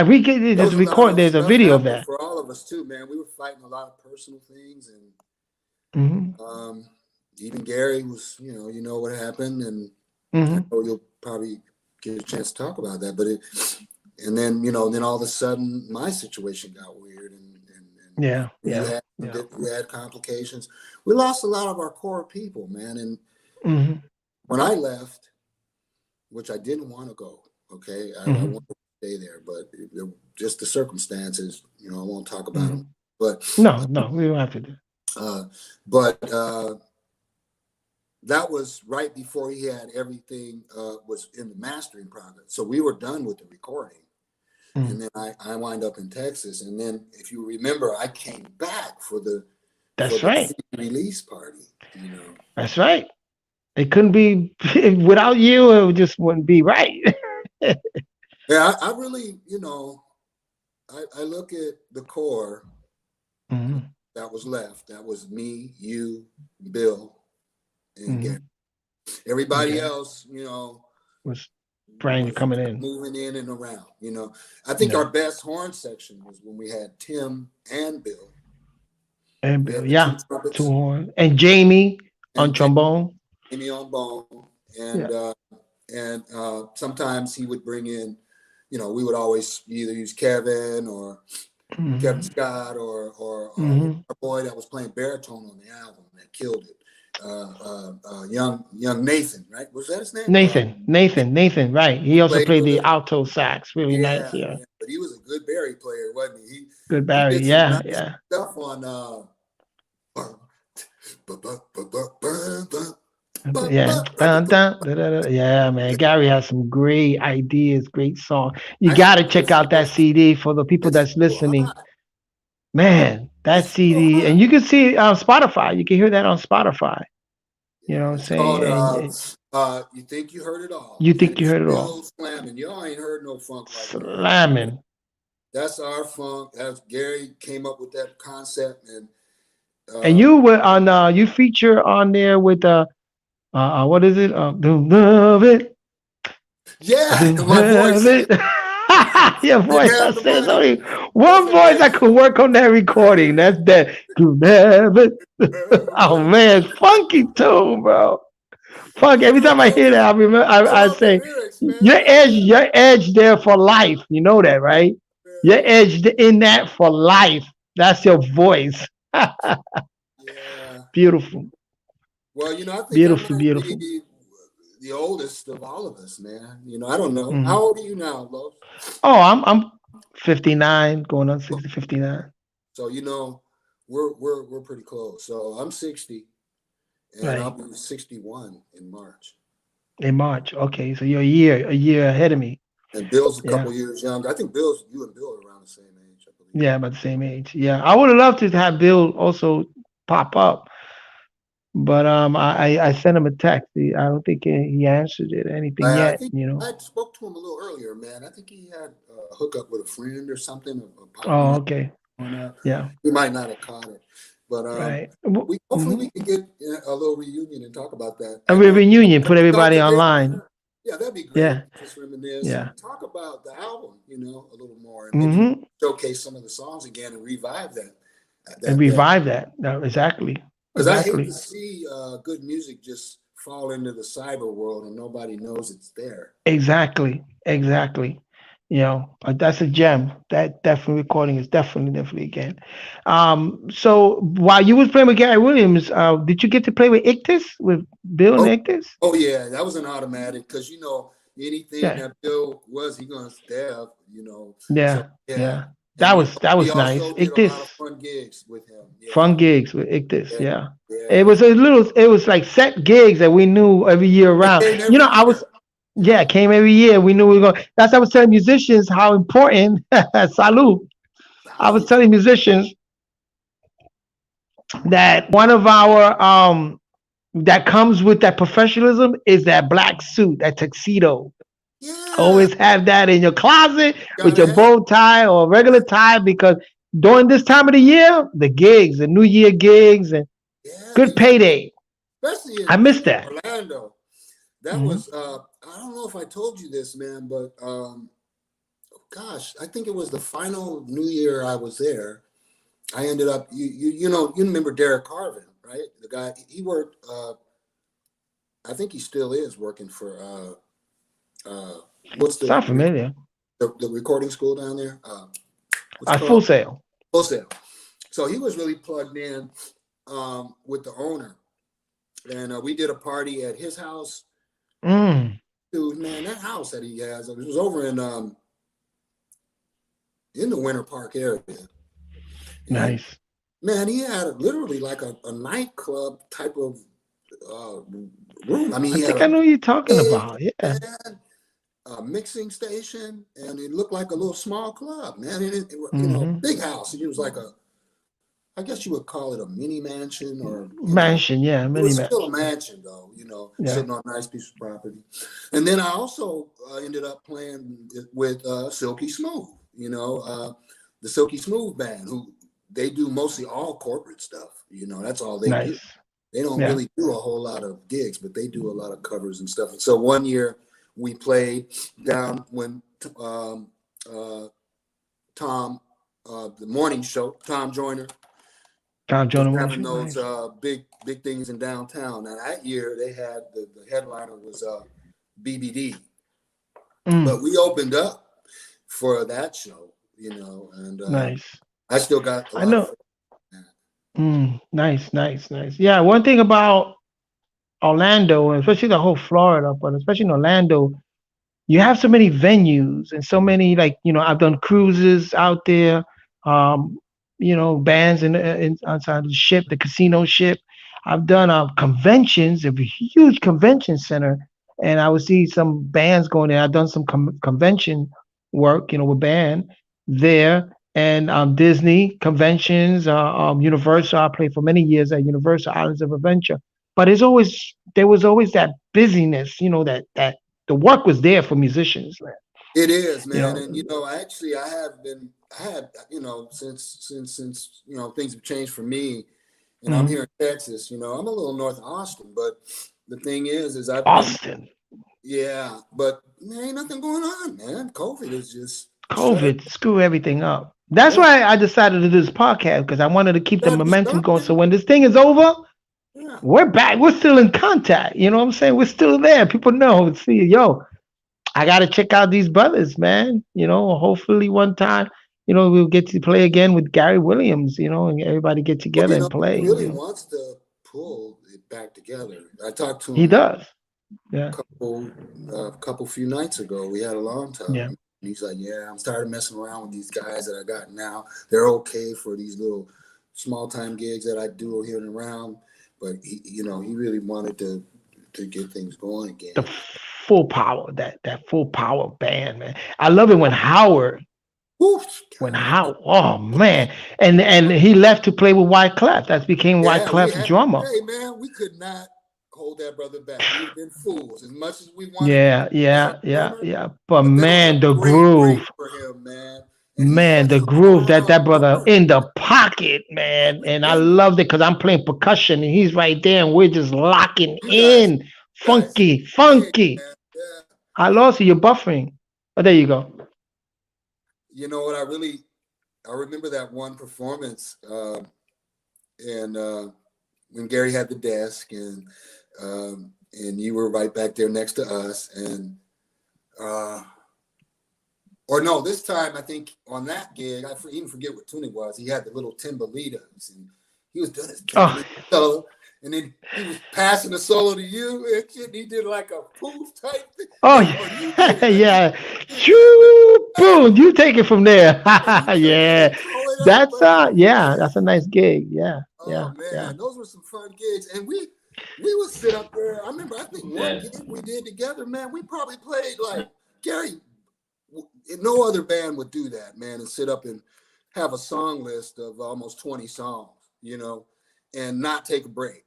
We get there this was a lot record. of There's a stuff video of happening that. for all of us too, man. We were fighting a lot of personal things, and Hmm. even Gary was, what happened, and I Hmm. know you'll probably get a chance to talk about that. But and then then all of a sudden my situation got weird, and Yeah, you yeah, had yeah. you had complications. We lost a lot of our core people, man. And Hmm. when I left, which I didn't want to go, okay, I Hmm. wanted to stay there, but just the circumstances, I won't talk about Hmm. them. But No, we don't have to do. uh, but that was right before he had everything was in the mastering progress. So we were done with the recording. Mm. And then I wind up in Texas. And then if you remember, I came back for the for That's the right. release party. You know. That's right. It couldn't be without you. It just wouldn't be right. Yeah, I really, you know, I look at the core Hmm. that was left. That was me, you, Bill, and Gary. Hmm. Everybody Okay. else, you know, Was Brian was coming in? moving in and around. You know, I think Yeah. our best horn section was when we had Tim and Bill. And We Bill, had the two yeah, two trumpets horn, and Jamie on and trombone. Jamie on bone, Yeah. and sometimes he would bring in, you know, we would always either use Kevin or Kevin Hmm. Scott or Hmm. our boy that was playing baritone on the album that killed it, young Nathan, right? Was that his name? Nathan. Right. He He also played played with the us. alto sax. Really nice. Yeah, Yeah. yeah, but he was a good Barry player, wasn't he? Good He Barry. did some Yeah. nice Yeah. stuff on Yeah. Dun, dun, da, da, da. Yeah, man. Gary has some great ideas, great song. You I got to still check listen to out that those. CD for the people It's that's still listening. hot. Man, that It's still CD, and hot. you can see it on Spotify. You can hear that on Spotify. You know Yeah, what I'm it's called saying? And You Think You Heard It All, you and think you it's heard it all. still slamming. Y'all ain't heard no funk like that. Slamming. That's our funk. That's Gary came up with that concept, and And uh, you were on, you feature on there with, what is it? Do love it. I yeah, do my love voice it. Your didn't voice, I have the said, there's money. only one Listen, voice I baby. could work on that recording. That's that. Do love it. Oh man, funky tune, bro. Fuck. Every time I hear that, I remember. I I love the say, lyrics, man. your edge there for life. You know that, right? Your Yeah, edge in that for life. That's your voice. yeah. Beautiful, Well, you know, I think I beautiful, might beautiful. be the oldest of all of us, man. You know, I don't know. Hmm. How old are you now, Los? Oh, I'm 59, going on 60, 59. So you know, we're pretty close. So I'm 60, and I'll Right. be 61 in March. In March. Okay, so you're a year ahead of me. And Bill's a Yeah. couple years younger. I think you and Bill are around the same age, I believe. Yeah, about the same age. Yeah. I would have loved to have Bill also pop up, but I sent him a text. I don't think he answered it or anything I yet, think you know. I spoke to him a little earlier, man. I think he had a hookup with a friend or something, a Oh, party okay. going on. Yeah. He might not have caught it, but Right. we hopefully Mm-hmm. we can get a little reunion and talk about that. A And reunion, put start everybody together. online. Yeah, that'd be great. Yeah. Just reminisce Yeah. and talk about the album, you know, a little more, and maybe Mm-hmm. showcase some of the songs again and revive that. And That revive that. No, exactly. because I hate to Exactly. see good music just fall into the cyber world and nobody knows it's there. Exactly. Exactly. You know, that's a gem. That definitely recording is definitely again. So while you was playing with Gary Williams, did you get to play with Ictus, with Bill and Oh, Ictus? oh yeah, that was an automatic because you know anything Yeah. that Bill was, he gonna stab, you know. So Yeah. yeah, Yeah. and That you was know, that we was nice. also did a Ictus, lot of fun gigs with him. fun Yeah, gigs with Ictus. yeah, Yeah. yeah. It was like set gigs that we knew every year It around. came You every know, I was, year. Yeah, yeah, came every year. We knew we were going. That's I was telling musicians how important, salute. I was salute. telling musicians that one of our that comes with that professionalism is that black suit, that tuxedo. Yeah, Always have that in your closet with gotta your have. bow tie or regular tie because during this time of the year, the gigs, the New Year gigs, and Yeah, good payday. especially I in missed that. Orlando. That Hmm. was I don't know if I told you this, man, but gosh, I think it was the final New Year I was there. I ended up you know you remember Derrick Carvin, right? The guy he worked. I think he still is working for what's Sound familiar? the recording school down there? What's it Full called? Sail. Wholesale. So he was really plugged in with the owner, and we did a party at his house. Mm, Dude, man, that house that he has, it was over in the Winter Park area, and nice. man, he had literally like a nightclub type of uh, room. I mean, I he had think I a know what you're talking stage, about. Yeah. man, a mixing station, and it looked like a little small club, man. And you know, Hmm. big house. And it was like I guess you would call it a mini mansion, or Mansion, yeah, it mini was still a mansion. mansion though, Yeah, sitting on a nice piece of property. And then I also ended up playing with Silky Smooth, the Silky Smooth band, who they do mostly all corporate stuff. That's all they do. nice. They don't Yeah, really do a whole lot of gigs, but they do a lot of covers and stuff. And so one year we played down when Tom, the morning show, Tom Joyner, Tom was Jones having Morning. those Nice. big things in downtown. Now that year they had the headliner was BBD, Mm, but we opened up for that show, and nice. I still got a I lot of know. fun with that. Nice, nice, nice. Yeah, one thing about Orlando, and especially the whole Florida, but especially in Orlando, you have so many venues and so many, like, I've done cruises out there, um bands in outside the ship, the casino ship. I've done conventions, a huge convention center, and I would see some bands going there. I've done some convention work, with band there, and Disney conventions, Universal. I played for many years at Universal Islands of Adventure. But there was always that busyness, that the work was there for musicians, man. It is, You man, know, and actually, I had, since things have changed for me, and I'm mhm. here in Texas. I'm a little north of Austin, but the thing is I've been, Austin, yeah, but there ain't nothing going on, man. COVID is just shut it. COVID screw everything up. That's Yeah, why I decided to do this podcast, because I wanted to keep the gotta do momentum going. So something. when this thing is over, Yeah, we're back. We're still in contact. You know what I'm saying? We're still there. People know. See, yo, I got to check out these brothers, man. Hopefully one time, we'll get to play again with Gary Williams, and everybody get well, together and he play. really wants to pull it back together. I talked to He him does. Yeah. a few nights ago. We had a long time. Yeah. And he's like, "Yeah, I'm tired of messing around with these guys that I got now. They're okay for these little small time gigs that I do here and around, but he really wanted to get things going The again." full power, that full power band, man. I love it when Howard, Woof, when God, Howard, oh man, and he left to play with Wyclef. That became yeah, we Wyclef's had. drummer. Hey, man, we could not hold that brother back. We'd have been fools as much as we wanted to Yeah, keep him as yeah, our yeah, drummer. yeah. But But that was a man, the great break groove, for him, man. And he's man, such the a groove that hard brother worker. in the pocket, Oh man, my and I goodness. loved it because I'm playing percussion and he's right there and we're just locking You guys, in, you guys, funky, hey, funky. man, yeah. I lost you. You're buffering. Oh, there you go. You know what? I remember that one performance, and when Gary had the desk, and you were right back there next to us, and uh, or no, this time I think on that gig, even forget what tune it was. He had the little timbalitas, and he was doing his Oh, timbalita solo, and then he was passing the solo to you, and shit, and he did like a poof type thing. oh, No, or you did yeah, it. I think yeah. you did that, man. Shoo, Hey, boom. You take it from there. hey, you took it Yeah, and tore it up, that's brother. yeah, Yeah. that's a nice gig. Yeah, Oh yeah, yeah. man, those were some fun gigs, and we would sit up there. I remember, I think one Yeah. gig we did together, man. We probably played like Gary. No other band would do that, man, and sit up and have a song list of almost 20 songs, and not take a break.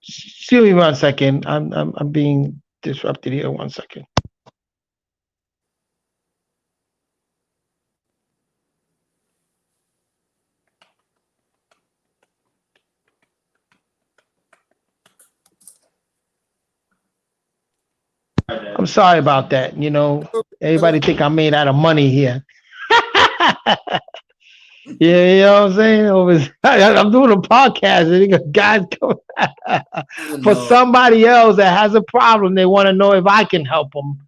Excuse me 1 second. I'm being disrupted here. 1 second. I'm sorry about that. Everybody think I'm made out of money here. Yeah, you know what I'm saying? I'm doing a podcast and you got guys come I for know. somebody else that has a problem. They want to know if I can help them,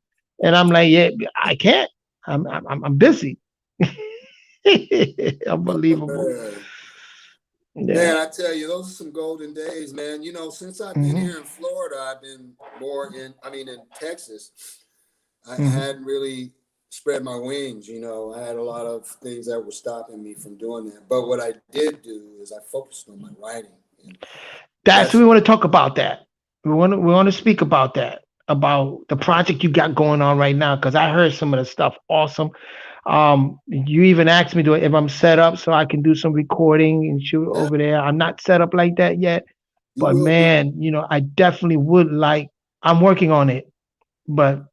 and I'm like, yeah, I can't. I'm busy. Oh, Unbelievable. man. Yeah. Man, I tell you, those are some golden days, man. Since I've been Hmm. here in Florida, I've been in Texas. I Hmm. hadn't really spread my wings. I had a lot of things that were stopping me from doing that. But what I did do is I focused on my writing, and That's that's we want to talk about that. We want to speak about that. about the project you got going on right now because I heard some of the stuff awesome. You even asked me to if I'm set up so I can do some recording and shoot Yeah, over there. I'm not set up like that yet, you but will be. man, I definitely would like. I'm working on it, but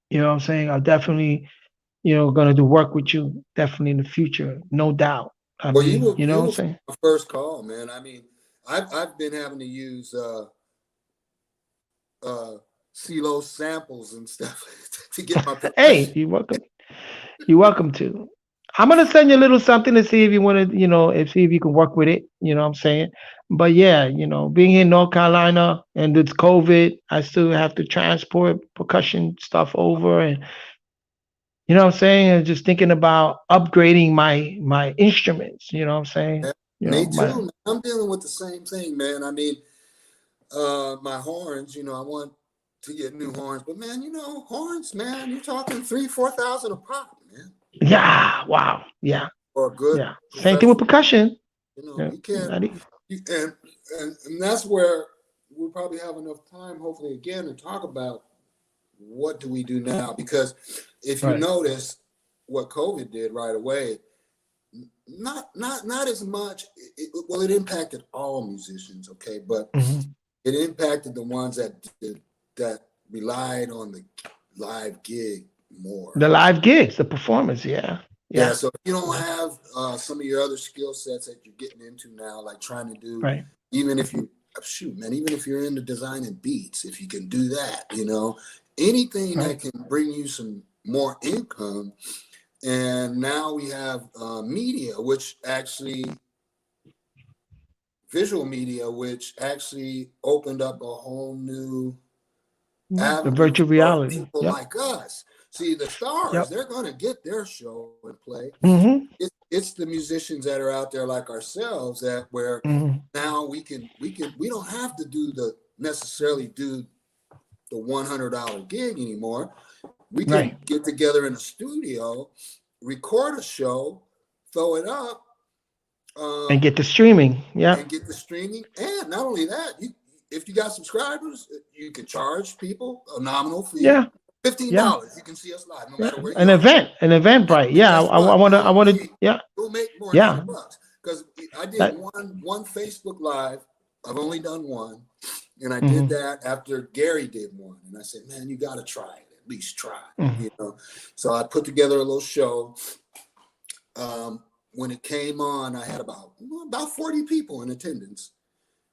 what I'm saying. I definitely, gonna do work with you definitely in the future, no doubt. I Well, you mean, will you know you what I'm will saying? my first call, man. I mean, I've been having to use uh Ceelos samples and stuff to get my Hey, percussion. you're welcome. You're welcome to. I'm gonna send you a little something to see if you want to, if see if you can work with it. You know what I'm saying? But yeah, being here in North Carolina and it's COVID, I still have to transport percussion stuff over, and you know what I'm saying. And just thinking about upgrading my instruments. You know what I'm saying? Yeah, You know me my too, man. I'm dealing with the same thing, man. I mean, my horns, I want to get new horns, but man, horns, man, you're talking 3,000-4,000 a pop, man. Yeah, wow, yeah, For a good yeah. Same thing with professional, percussion. Yeah, you can't, not easy. and that's where we'll probably have enough time, hopefully, again, to talk about what do we do now? Because if you Right. notice what COVID did right away, not as much. Well, it impacted all musicians, okay, but Hmm. it impacted the ones that relied on the live gig more. The live gigs, the performance. Yeah, Yeah, yeah. so if you don't Yeah. have some of your other skill sets that you're getting into now, like trying to do, Right. even if you shoot, man, even if you're into designing beats, if you can do that, anything Right. that can bring you some more income. And now we have media, which actually visual media, which actually opened up a whole new The avenue virtual for reality. people Yep. like us. See, the stars, Yep. they're going to get their show and play. Hmm. It's the musicians that are out there like ourselves that where Hmm. now we don't have to necessarily do the $100 gig anymore. We can Right. get together in a studio, record a show, throw it up, And um, get the streaming. and Yep. get the streaming. And not only that, if you got subscribers, you can charge people a nominal fee, Yeah. Yeah. $15. You can see us live no Yeah. matter where you An are. event. An event And, bright. and Yeah. guess what? I want to. Yeah. You'll make more than Yeah. $100 because I did That. one Facebook Live. I've only done one, and I did Hmm. that after Gary did one, and I said, "Man, you got to try it. At least try." Hmm. So I put together a little show. When it came on, I had about 40 people in attendance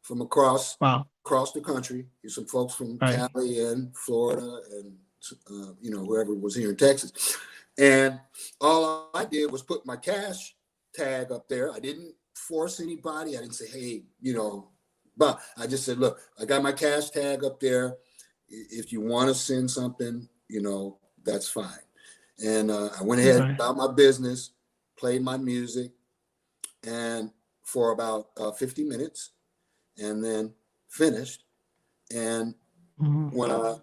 from Wow. across the country. There's some folks from Right. Cali and Florida and whoever was here in Texas. And all I did was put my cash tag up there. I didn't force anybody. I didn't say, hey, but I just said, look, I got my cash tag up there. If you want to send something, that's fine. And I went ahead Okay. about my business, played my music, and for about 50 minutes, and then finished. And Hmm. when I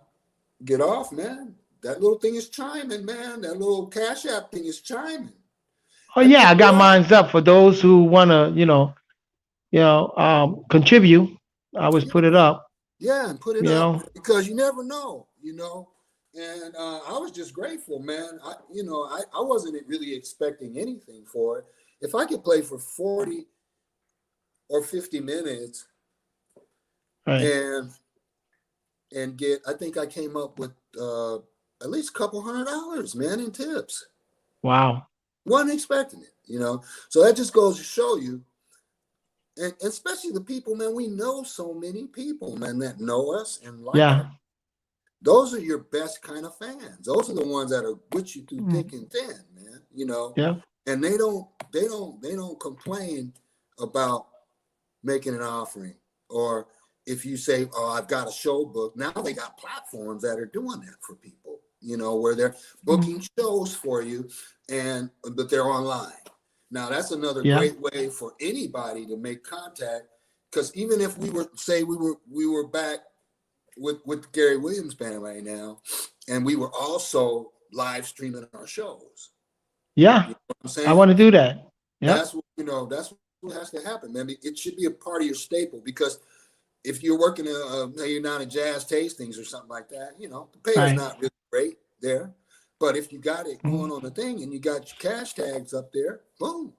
get off, man, that little thing is chiming, man. That little Cash App thing is chiming. Oh I yeah, tell I you got what, mines up for those who wanna, contribute. I always yeah, put it up. yeah, and put it You up know. because you never know. And I was just grateful, man. I wasn't really expecting anything for it. If I could play for 40 or 50 minutes Right. and get, I think I came up with at least a couple $100, man, in tips. Wow. Wasn't expecting it. So that just goes to show you, and especially the people, man, we know so many people, man, that know us and like us. Yeah. Those are your best kind of fans. Those are the ones that are with you through thick Mm. and thin, man. Yeah. And they don't complain about making an offering, or if you say, oh, I've got a show book. Now they got platforms that are doing that for people, where they're Mm. booking shows for you, but they're online. Now that's another Yeah. great way for anybody to make contact, because even if we were back with Gary Williams band right now, and we were also live streaming our shows. Yeah. You know what I'm I saying? want to do that. Yep. That's what has to happen, man. It should be a part of your staple, because if you're working you're not in jazz tastings or something like that, the pay is Right. not really great there. But if you got it going Mhm. on the thing and you got your cash tags up there, boom.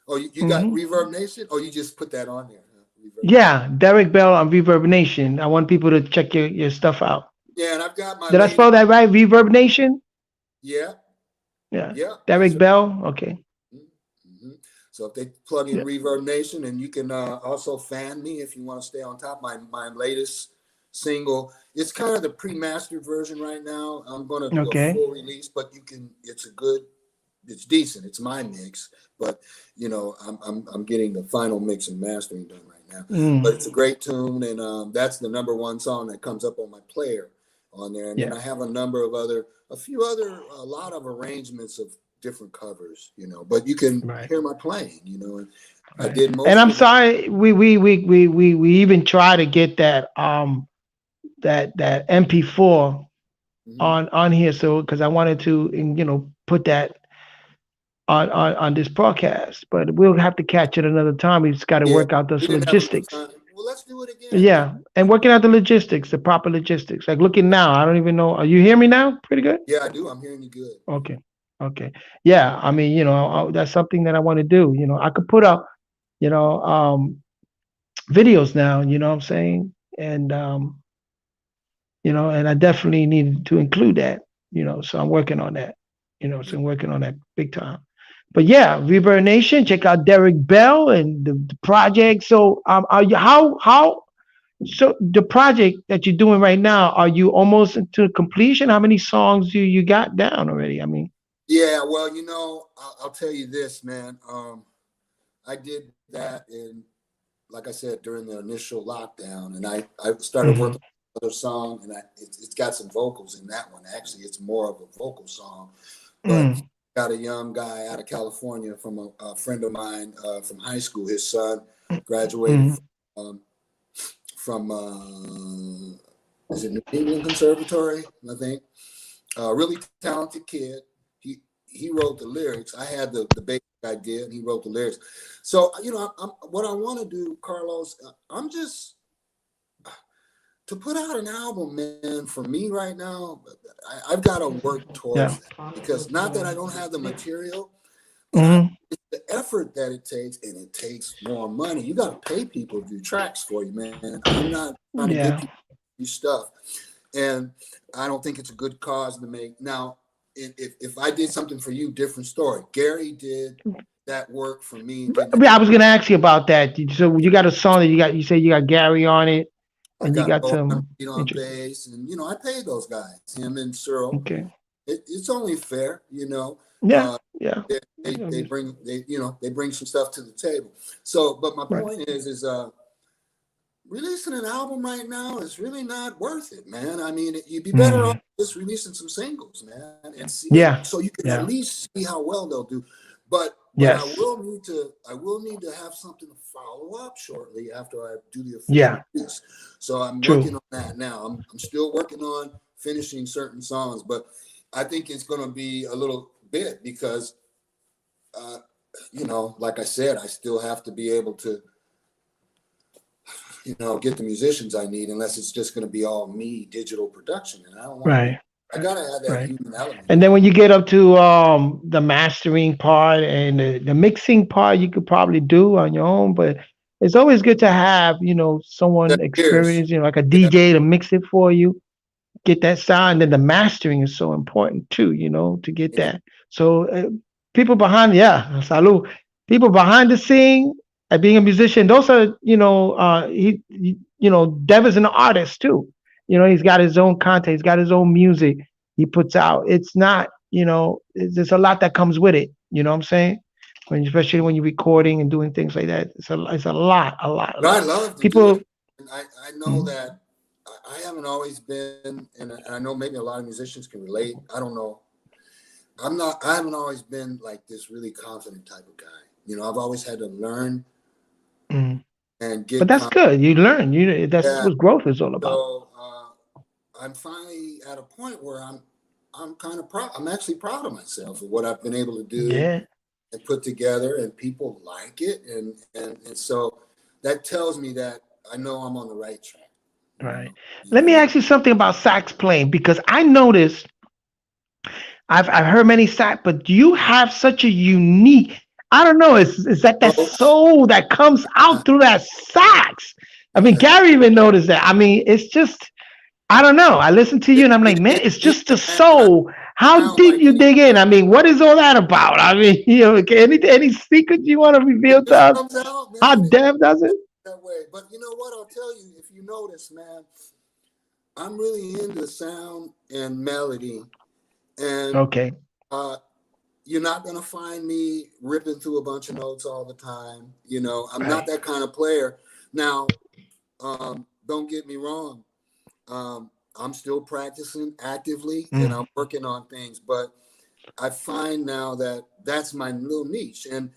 Oh, you got Mhm. Reverb Nation? Oh, you just put that on there. Huh? Reverb Nation. Yeah, Derrick Bell on Reverb Nation. I want people to check your stuff out. Yeah, and I've got my Did I lady. spell that right? Reverb Nation? Yeah, Yeah. yeah, that's Derrick Bell. Okay. mm-hmm. So if they plug in Yeah. Reverb Nation, and you can also fan me if you want to stay on top. My latest single, it's kind of the pre-mastered version right now. I'm going to do a Okay. full release, but you can. It's decent. It's my mix, but I'm getting the final mix and mastering done right now. But Mm. it's a great tune, and that's the number one song that comes up on my player on there. And then Yeah. I have a lot of arrangements of different covers, but you can Right. hear my playing, and I Right. did And most I'm of it. sorry, we even try to get that MP4 Mhm. on here, so because I wanted to put that on this broadcast, but we'll have to catch it another time. We just got to Yeah, work out we those didn't have enough logistics. time. Well, let's do it again. Yeah, and working out the logistics, the proper logistics. Like looking now, I don't even know. Are you hear me now? Pretty good. Yeah, I do. I'm hearing you good. Okay. Okay. Yeah. I mean, that's something that I want to do. I could put up, you know, videos now. You know what I'm saying? And and I definitely needed to include that. So I'm working on that. So I'm working on that big time. But yeah, Reverb Nation, check out Derrick Bell and the project. So are you how so the project that you're doing right now, are you almost to completion? How many songs do you got down already? I mean, Yeah, well, I'll tell you this, man. I did that like I said, during the initial lockdown, and I started mhm, working on another song, and it's got some vocals in that one. Actually, it's more of a vocal song, but mm, got a young guy out of California from a friend of mine from high school. His son graduated mm, um, from is it New England Conservatory, I think. Really talented kid. He wrote the lyrics. I had the basic idea, and he wrote the lyrics. So what I want to do, Carlos. I'm just to put out an album, man. For me right now, I've got to work yeah, towards that because not that I don't have the material, but mm, it's the effort that it takes, and it takes more money. You got to pay people to do tracks for you, man. I'm not trying to get yeah, people to do stuff, and I don't think it's a good cause to make. Now, if I did something for you, different story. Gary did that work for me and getting it. I was gonna ask you about that. So you got a song that you say you got Gary on it, I and you got got on some on interest. bass, and I paid those guys, him and Cyril. Okay. It's only fair, Yeah, Uh, yeah. they bring they bring some stuff to the table. So, but my Right. point is releasing an album right now is really not worth it, man. I mean, you'd be better off Mm, just releasing some singles, man, and yeah, so you can at yeah, least see how well they'll do. But I yes, will need to have something to follow up shortly after I do the official yeah, release. So I'm working true. on that now. I'm still working on finishing certain songs, but I think it's going to be a little bit because, like I said, I still have to be able to get the musicians I need, unless it's just going to be all me digital production. And I don't want to do Right, that. I right, got to have that right. human element And in then it. when you get up to the mastering part and the mixing part, you could probably do on your own. But it's always good to have someone Years. experienced, like a Yeah. DJ to mix it for you, get that sound. And then the mastering is so important too, to get Yeah. that. So people behind, yeah, salud. People behind the scene, being a musician, those are, Dev is an artist too. He's got his own content, he's got his own music he puts out. It's not, there's a lot that comes with it. You know what I'm saying? Especially when you're recording and doing things like that, it's a lot, a lot, a But I lot. love to do it. People, And I know mm, that I haven't always been, and I know maybe a lot of musicians can relate. I don't know. I haven't always been like this really confident type of guy. I've always had to learn mm. and But get that's confident. good. You learn. That's Yeah. what growth is all about. So I'm finally at a point where I'm kind of proud. I'm actually proud of myself of what I've been able to do Yeah. and put together, and people like it, and so that tells me that I know I'm on the right track. Right. You Let me know. ask you something about sax playing because I noticed I've heard many sax, but you have such a unique. I don't know. Is that Approach. soul that comes Yeah, out through that sax? I mean, yeah. Gary even noticed that. I mean, it's just I don't know. I listen to you and I'm like, man, it's It just the man, I soul. How sound deep like you dig in? anybody. I mean, what is all that about? I mean, any secrets you want to It reveal to just us? comes out, How man. It Dev does it? that way. But you know what? I'll tell you, if you notice, man, I'm really into sound and melody, and Okay. uh, you're not gonna find me ripping through a bunch of notes all the time. You know, I'm not Right. that kind of player. Now, don't get me wrong. I'm still practicing actively, and Mm, I'm working on things, but I find now that that's my little niche. And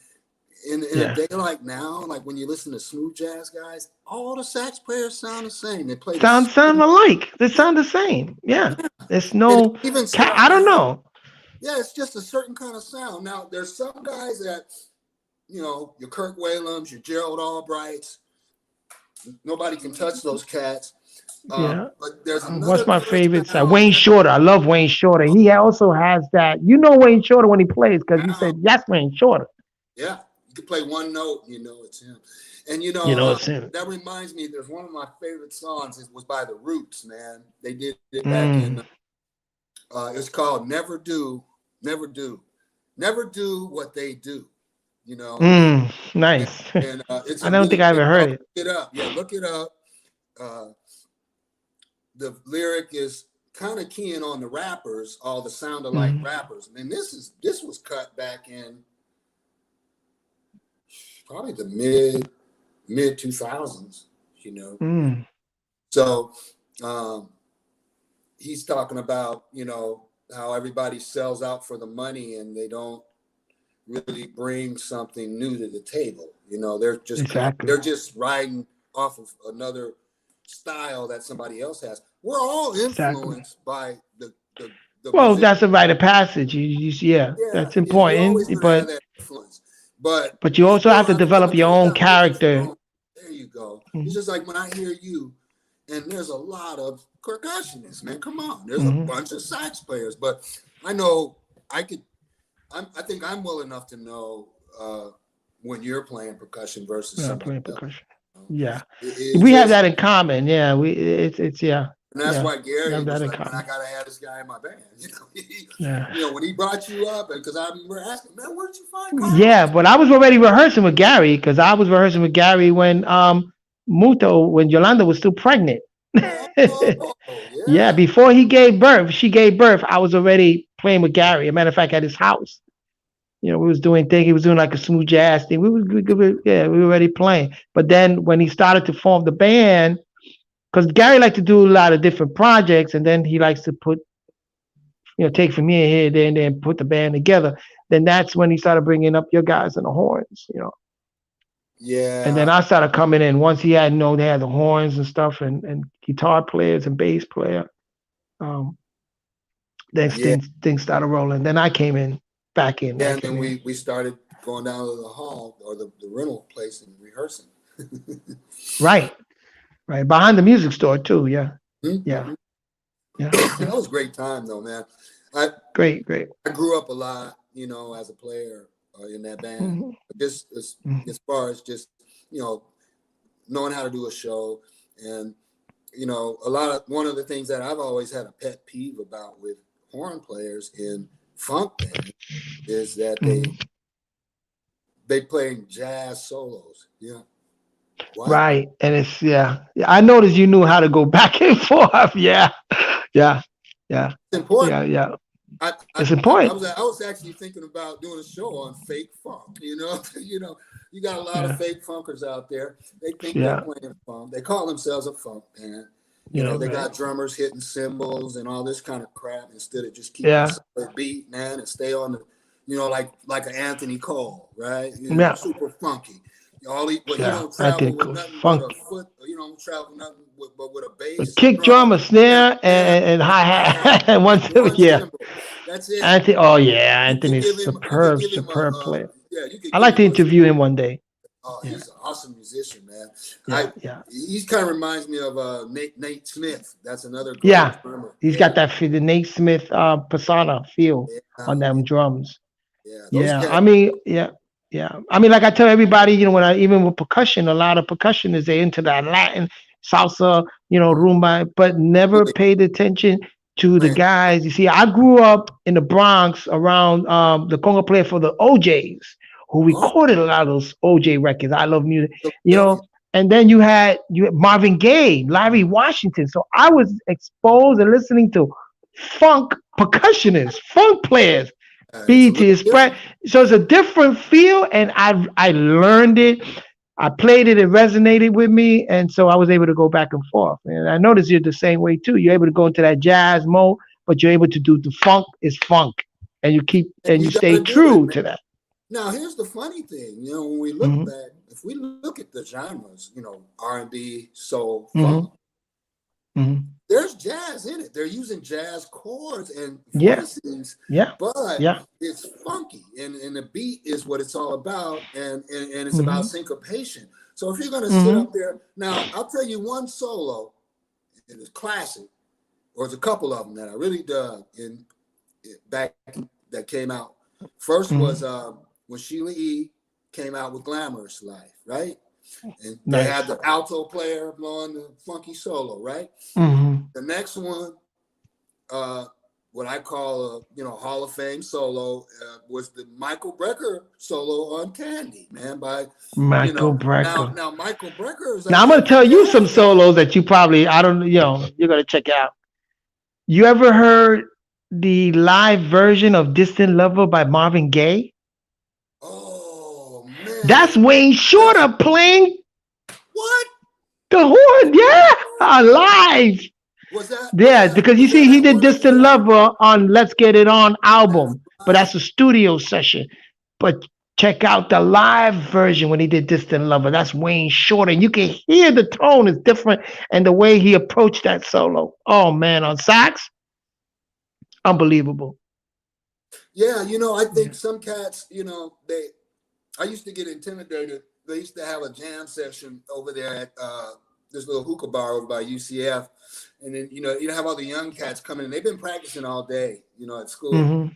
in a yeah. day like now, like when you listen to smooth jazz guys, all the sax players sound the same. They play the Sound same, alike. They sound the same. Yeah. There's and it no even I sound don't now. know. Yeah, it's just a certain kind of sound. Now there's some guys that, you know, your Kirk Whalums, your Gerald Albrights, nobody can touch those cats. Yeah. But there's What's another my kind of favorite side? sound Wayne that Shorter. I love Wayne Shorter. He also has that. You know Wayne Shorter when he plays because you now, said yes, Wayne Shorter. yeah, you can play one note, and you know it's him. And you You know, know it's him. that reminds me. There's one of my favorite songs. It was by the Roots, man. They did it back in. Mm, It's called "Never Do, Never Do, Never Do What They Do." You know, and, nice. it's I a don't think really I great ever song. heard Look it. it up. Yeah, look it up. Uh, the lyric is kind of keying on the rappers, all the sound alike Mm, rappers. And this was cut back in probably the mid 2000s, you know. mm, So um, he's talking about, you know, how everybody sells out for the money and they don't really bring something new to the table. You know, exactly. they're just riding off of another style that somebody else has. We're all Exactly. influenced by the Well, music. that's a rite of passage. Yeah, Yeah, that's yeah, you're always important. going to have that influence, but But you you also still have to have to come develop your into own yourself. Look at your character. own. There you go. It's Mm, just like when I hear you, and there's a lot of percussionists, man. Come on, there's a mm, bunch of sax players, but I know I could. I think I'm well enough to know when you're playing percussion versus yeah, somebody playing else. percussion. You know? Yeah, It we have just, that in common. Yeah, it's yeah, and that's yeah. why We Gary have that was in like, man, I common. gotta have this guy in my band. Yeah. You know, when he brought you up, and because I remember asking, man, where'd you find Yeah, Carlos? but I was already rehearsing with Gary because I was rehearsing with Gary when when Yolanda was still pregnant. Oh, Yeah, yeah. before he gave birth, she gave birth. I was already playing with Gary. A matter of fact, at his house. We was doing thing. He was doing like a smooth jazz thing. Yeah, we were already playing. But then when he started to form the band, because Gary liked to do a lot of different projects, and then he likes to put take from here, there, and then put the band together. Then that's when he started bringing up your guys and the horns. And then Yeah, I started coming in once he had they had the horns and stuff and guitar players and bass player. Um, then yeah, things started rolling. Then I came in back in. yeah. I And came then in. we started going down to the hall or the rental place and rehearsing. Right, right. Behind the music store too. Yeah. Yeah. Mm-hmm. Yeah. That Yeah. was a great time though, man. I Great, great. I grew up a lot, you know, as a player in that band. Mhm, Just mhm. as far as just knowing how to do a show, and one of the things that I've always had a pet peeve about with horn players in funk bands is that Mhm. they play jazz solos. Yeah, what? Right. And it's yeah. I noticed you knew how to go back and forth. Yeah. Yeah. Yeah. It's important. Yeah. Yeah. I, I, It's I important. was I was actually thinking about doing a show on fake funk. You got a lot of Yeah. fake funkers out there. They think they're Yeah. playing funk. They call themselves a funk band. Yeah. They Right. got drummers hitting cymbals and all this kind of crap instead of just keeping a Yeah. solid beat, man, and stay on the, like an Anthony Cole, right? Yeah. Super funky. But he Yeah. don't I travel think with it was nothing but a funky. foot. Don't travel nothing but with a A bass, kick drum, drum, a and, snare, and, and hi hi hat hat, and one and one yeah. cymbal. That's it. Anthony, oh yeah, You could Anthony's give him. You could superb, give him a. superb player. Yeah, you could I give like him to a. interview him one day. Oh, Yeah. he's an awesome musician, man. Yeah. He kind of reminds me of Nate Smith. That's another Yeah. great drummer. He's got that the Nate Smith persona feel Yeah, on them drums. yeah. Those Yeah, cats. I mean, yeah. I mean, like I tell everybody, when I even with percussion, a lot of percussionists they're into that Latin salsa, rumba, but never paid attention to the Man, guys. You see, I grew up in the Bronx around the conga player for the OJs, who oh, recorded a lot of those OJ records. I love music, Philadelphia. and then you had Marvin Gaye, Larry Washington. So I was exposed and listening to funk percussionists, funk players It's a be to little express. different. So it's a different feel, and I learned it. I played it. It resonated with me, and so I was able to go back and forth. And I noticed you're the same way too. You're able to go into that jazz mode, but you're able to do the funk is funk, and And you you got stay to do it, true man. to that. Now, here's the funny thing. When we look Hmm. back, if we look at the genres, R&B, soul, Hmm. funk, Hmm. there's jazz in it. They're using jazz chords and Yeah, voicings, yeah, but yeah. it's funky, and the beat is what it's all about, and it's about Hmm. syncopation. So if you're going to sit Hmm. up there, now I'll tell you one solo, and it's classic, or it's a couple of them that I really dug back that came out. First was Hmm. when Sheila E. came out with Glamorous Life, right? And they had Nice. the alto player blowing the funky solo, right? Hmm. The next one, uh, what I call Hall of Fame solo, was the Michael Brecker solo on Candy, man. Michael Now Brecker. Michael Brecker is Now I'm a gonna tell you some jazz guy. solos that you probably I don't you're gonna check out. You ever heard the live version of Distant Lover by Marvin Gaye? Oh That's man, Wayne that's Shorter playing what the horn. Yeah, live. was that? Was Yeah, that? because you Was that see, he at did one of Distant the? Lover on Let's Get It On That's album, but right. that's a studio session. But check out the live version when he did Distant Lover. That's Wayne Shorter. And you can hear the tone is different and the way he approached that solo. Oh man, on sax, unbelievable. Yeah, I Yeah. think some cats, I used to get intimidated. They used to have a jam session over there at this little hookah bar over by UCF. And then, you have all the young cats coming in. They've been practicing all day, at school, Hmm.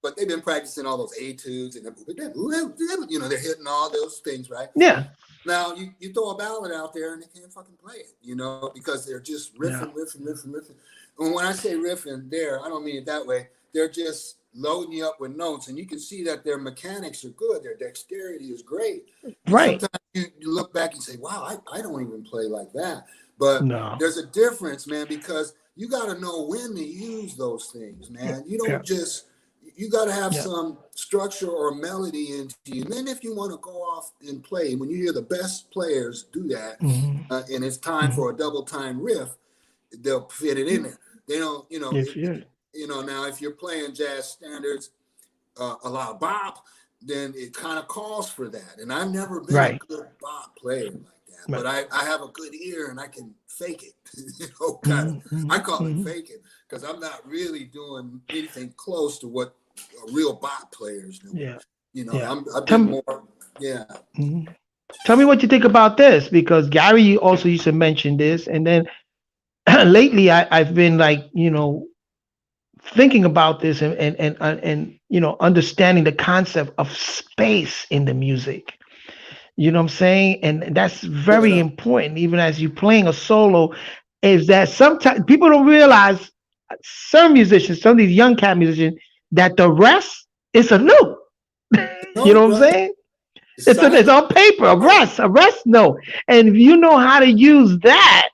but they've been practicing all those etudes and they're hitting all those things, right? Yeah. Now you throw a ballad out there and they can't fucking play it, because they're just Yeah. riffing. And when I say riffing there, I don't mean it that way. They're just loading you up with notes, and you can see that their mechanics are good. Their dexterity is great. And Right. sometimes you look back and say, wow, I don't even play like that. But No. there's a difference, man, because you got to know when to use those things, man. You Yeah. don't just you got to have Yeah. some structure or melody into you. And then if you want to go off and play, when you hear the best players do that, Hmm. and it's time Hmm. for a double time riff, they'll fit it in there. They don't, If you now if you're playing jazz standards, a lot of bop, then it kind of calls for that. And I've never been a right. good bop player like that, but Right. I have a good ear and I can fake it, kind of. Hmm. Hmm. I call it Hmm. faking because I'm not really doing anything close to what a real bop player is doing. Yeah. Yeah. I've Tell been me. more, yeah. Mhm. Tell me what you think about this because Gary also used to mention this, and then lately I've been like thinking about this and understanding the concept of space in the music. You know what I'm saying? And that's Give it very up. important, even as you playing a solo, is that sometimes people don't realize some musicians, some of these young cat musicians, that the rest is a note. You No, know what I'm bro. saying? It's It's silent. on paper, Oh, a rest note. And if you know how to use that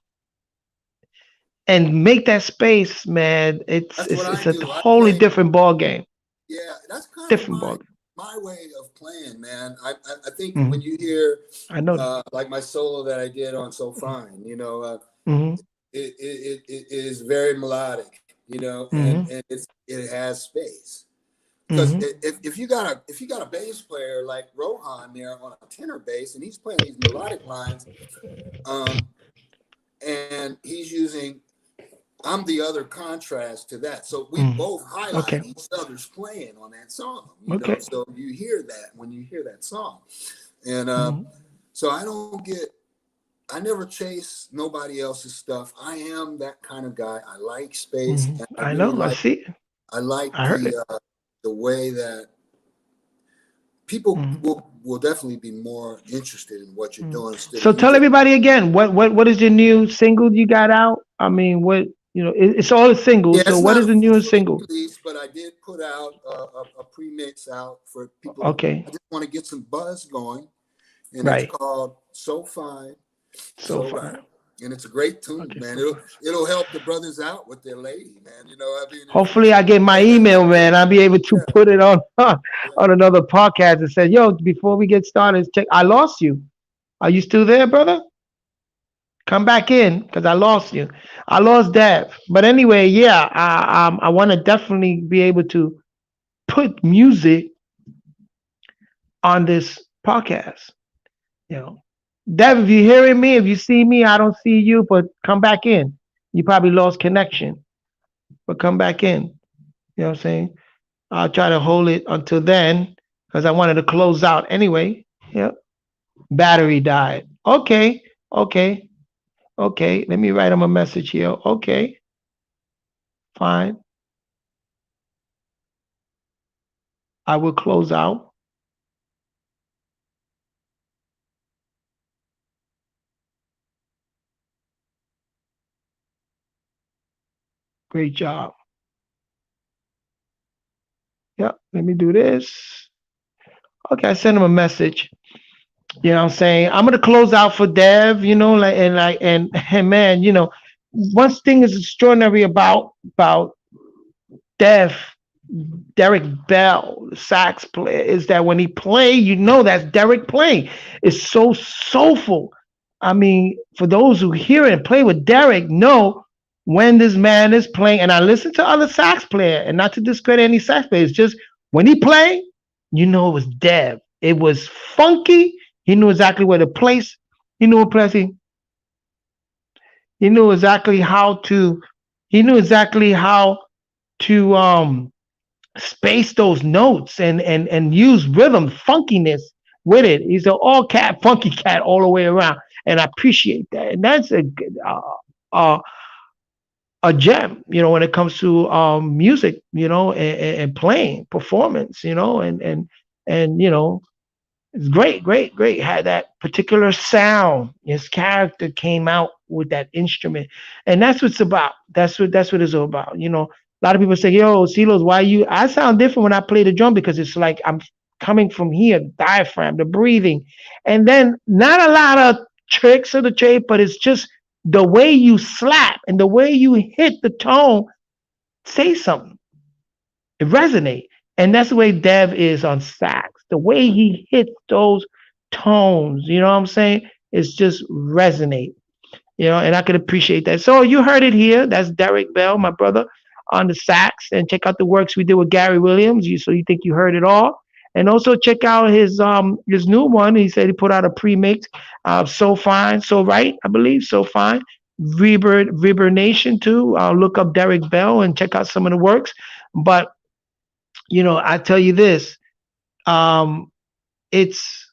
and make that space, man, it's that's what it's I it's a do. I wholly play. different ball game. Yeah, that's kind of Different ball my game. my way of playing, man. I think when Hmm. you hear I know that. like my solo that I did on So Fine, Hmm. it is very melodic, Hmm. and it has space. Because Hmm. if you got a bass player like Rohan there on a tenor bass and he's playing these melodic lines, um, and he's using I'm the other contrast to that. So we Hmm. both highlight Okay. each other's playing on that song, Okay. So you hear that when you hear that song. And Hmm. So I never chase nobody else's stuff. I am that kind of guy. I like space, and I I really know. I like see it. I like I heard it. the way that people Mhm. will definitely be more interested in what you're Mm. doing instead of So you tell just. everybody again, what is your new single you got out? I mean, what it's all a single. Yeah, So it's what not is a the newest fully single? released, but I did put out a pre-mix out for people. Okay, I just want to get some buzz going, and it's right. called "So Fine, So So Right," fine. and it's a great tune, Okay, man. so fine. It'll help the brothers out with their lady, man. You know, I mean, Hopefully, I get my email, man. I'll be able to yeah, put it on yeah. on another podcast and say, "Yo, before we get started, check. I lost you. Are you still there, brother? Come back in because I lost you. I lost Dev. But anyway, yeah, I want to definitely be able to put music on this podcast. You know, Dev, if you're hearing me, if you see me, I don't see you, but come back in. You probably lost connection, but come back in. You know what I'm saying? I'll try to hold it until then because I wanted to close out anyway. Yep. Battery died. Okay. Okay. Okay. Let me write him a message here. Okay. Fine. I will close out. Great job. Yep. Let me do this. Okay. I sent him a message. You know what I'm saying? I'm gonna close out for Dev, and man, one thing is extraordinary about Dev, Derrick Bell, the sax player, is that when he play, that's Derrick playing. It's so soulful. I mean, for those who hear it and play with Derrick, know when this man is playing. And I listen to other sax player, and not to discredit any sax player, it's just when he play, it was Dev. It was funky. He knew exactly where to place. He knew what place he knew exactly how to. He knew exactly how to space those notes and use rhythm funkiness with it. He's an all cat funky cat all the way around, and I appreciate that. And that's uh, a gem, when it comes to music, and playing performance, and it's great, great, great. Had that particular sound. His character came out with that instrument, and that's what it's about. That's what it's all about. A lot of people say, "Yo, Ceelos, why you?" I sound different when I play the drum because it's like I'm coming from here, diaphragm, the breathing, and then not a lot of tricks of the trade, but it's just the way you slap and the way you hit the tone. Say something. It resonate. And that's the way Dev is on sax. The way he hits those tones, you know what I'm saying? It's just resonate, and I could appreciate that. So you heard it here. That's Derrick Bell, my brother, on the sax. And check out the works we did with Gary Williams. So you think you heard it all. And also check out his new one. He said he put out a pre-mix, So Fine, So Right, I believe, So Fine. Reverb Nation too. Look up Derrick Bell and check out some of the works. But I tell you this, um, it's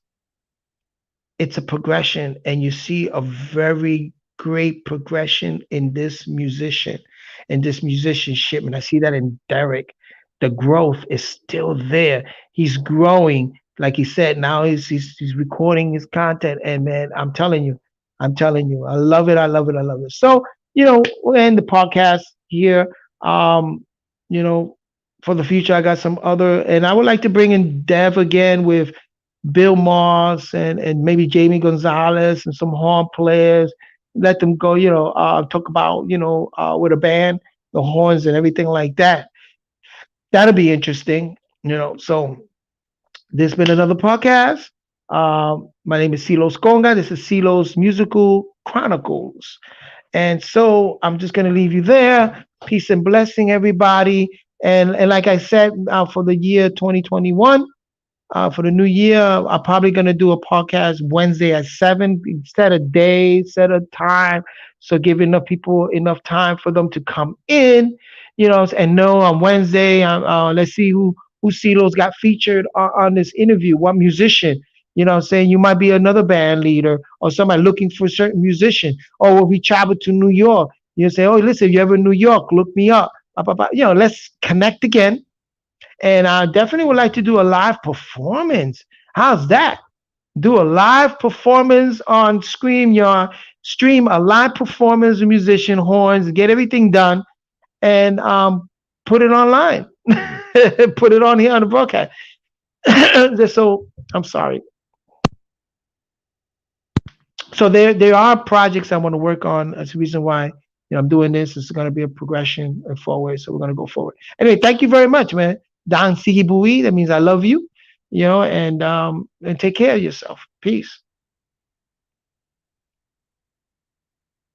it's a progression, and you see a very great progression in this musicianship, and I see that in Derrick. The growth is still there. He's growing, like he said. Now he's recording his content, and man, I'm telling you, I love it. I love it. I love it. So we'll end the podcast here. Um, you know, for the future, I got some other, and I would like to bring in Dev again with Bill Moss and maybe Jamie Gonzalez and some horn players. Let them go, talk about, with a band, the horns and everything like that. That'll be interesting, So this has been another podcast. My name is Ceelos Conga. This is Ceelos Musical Chronicles. And so I'm just going to leave you there. Peace and blessing, everybody. And like I said, for the year 2021, for the new year, I'm probably gonna do a podcast Wednesday at 7. Set a day, set a time, so give enough people enough time for them to come in, and know on Wednesday. Let's see who CeeLo's got featured on this interview. What musician? You know what I'm saying? You might be another band leader or somebody looking for a certain musician. Or when we travel to New York, you say, oh, listen, if you're ever in New York, look me up. You know, let's connect again. And I definitely would like to do a live performance. How's that? Do a live performance on StreamYard, stream a live performance of musician, horns, get everything done, and put it online. Put it on here on the broadcast. So I'm sorry. So there are projects I want to work on. That's the reason why I'm doing this. It's going to be a progression and forward. So we're going to go forward. Anyway, thank you very much, man. Dan Sihibui. That means I love you. And take care of yourself. Peace.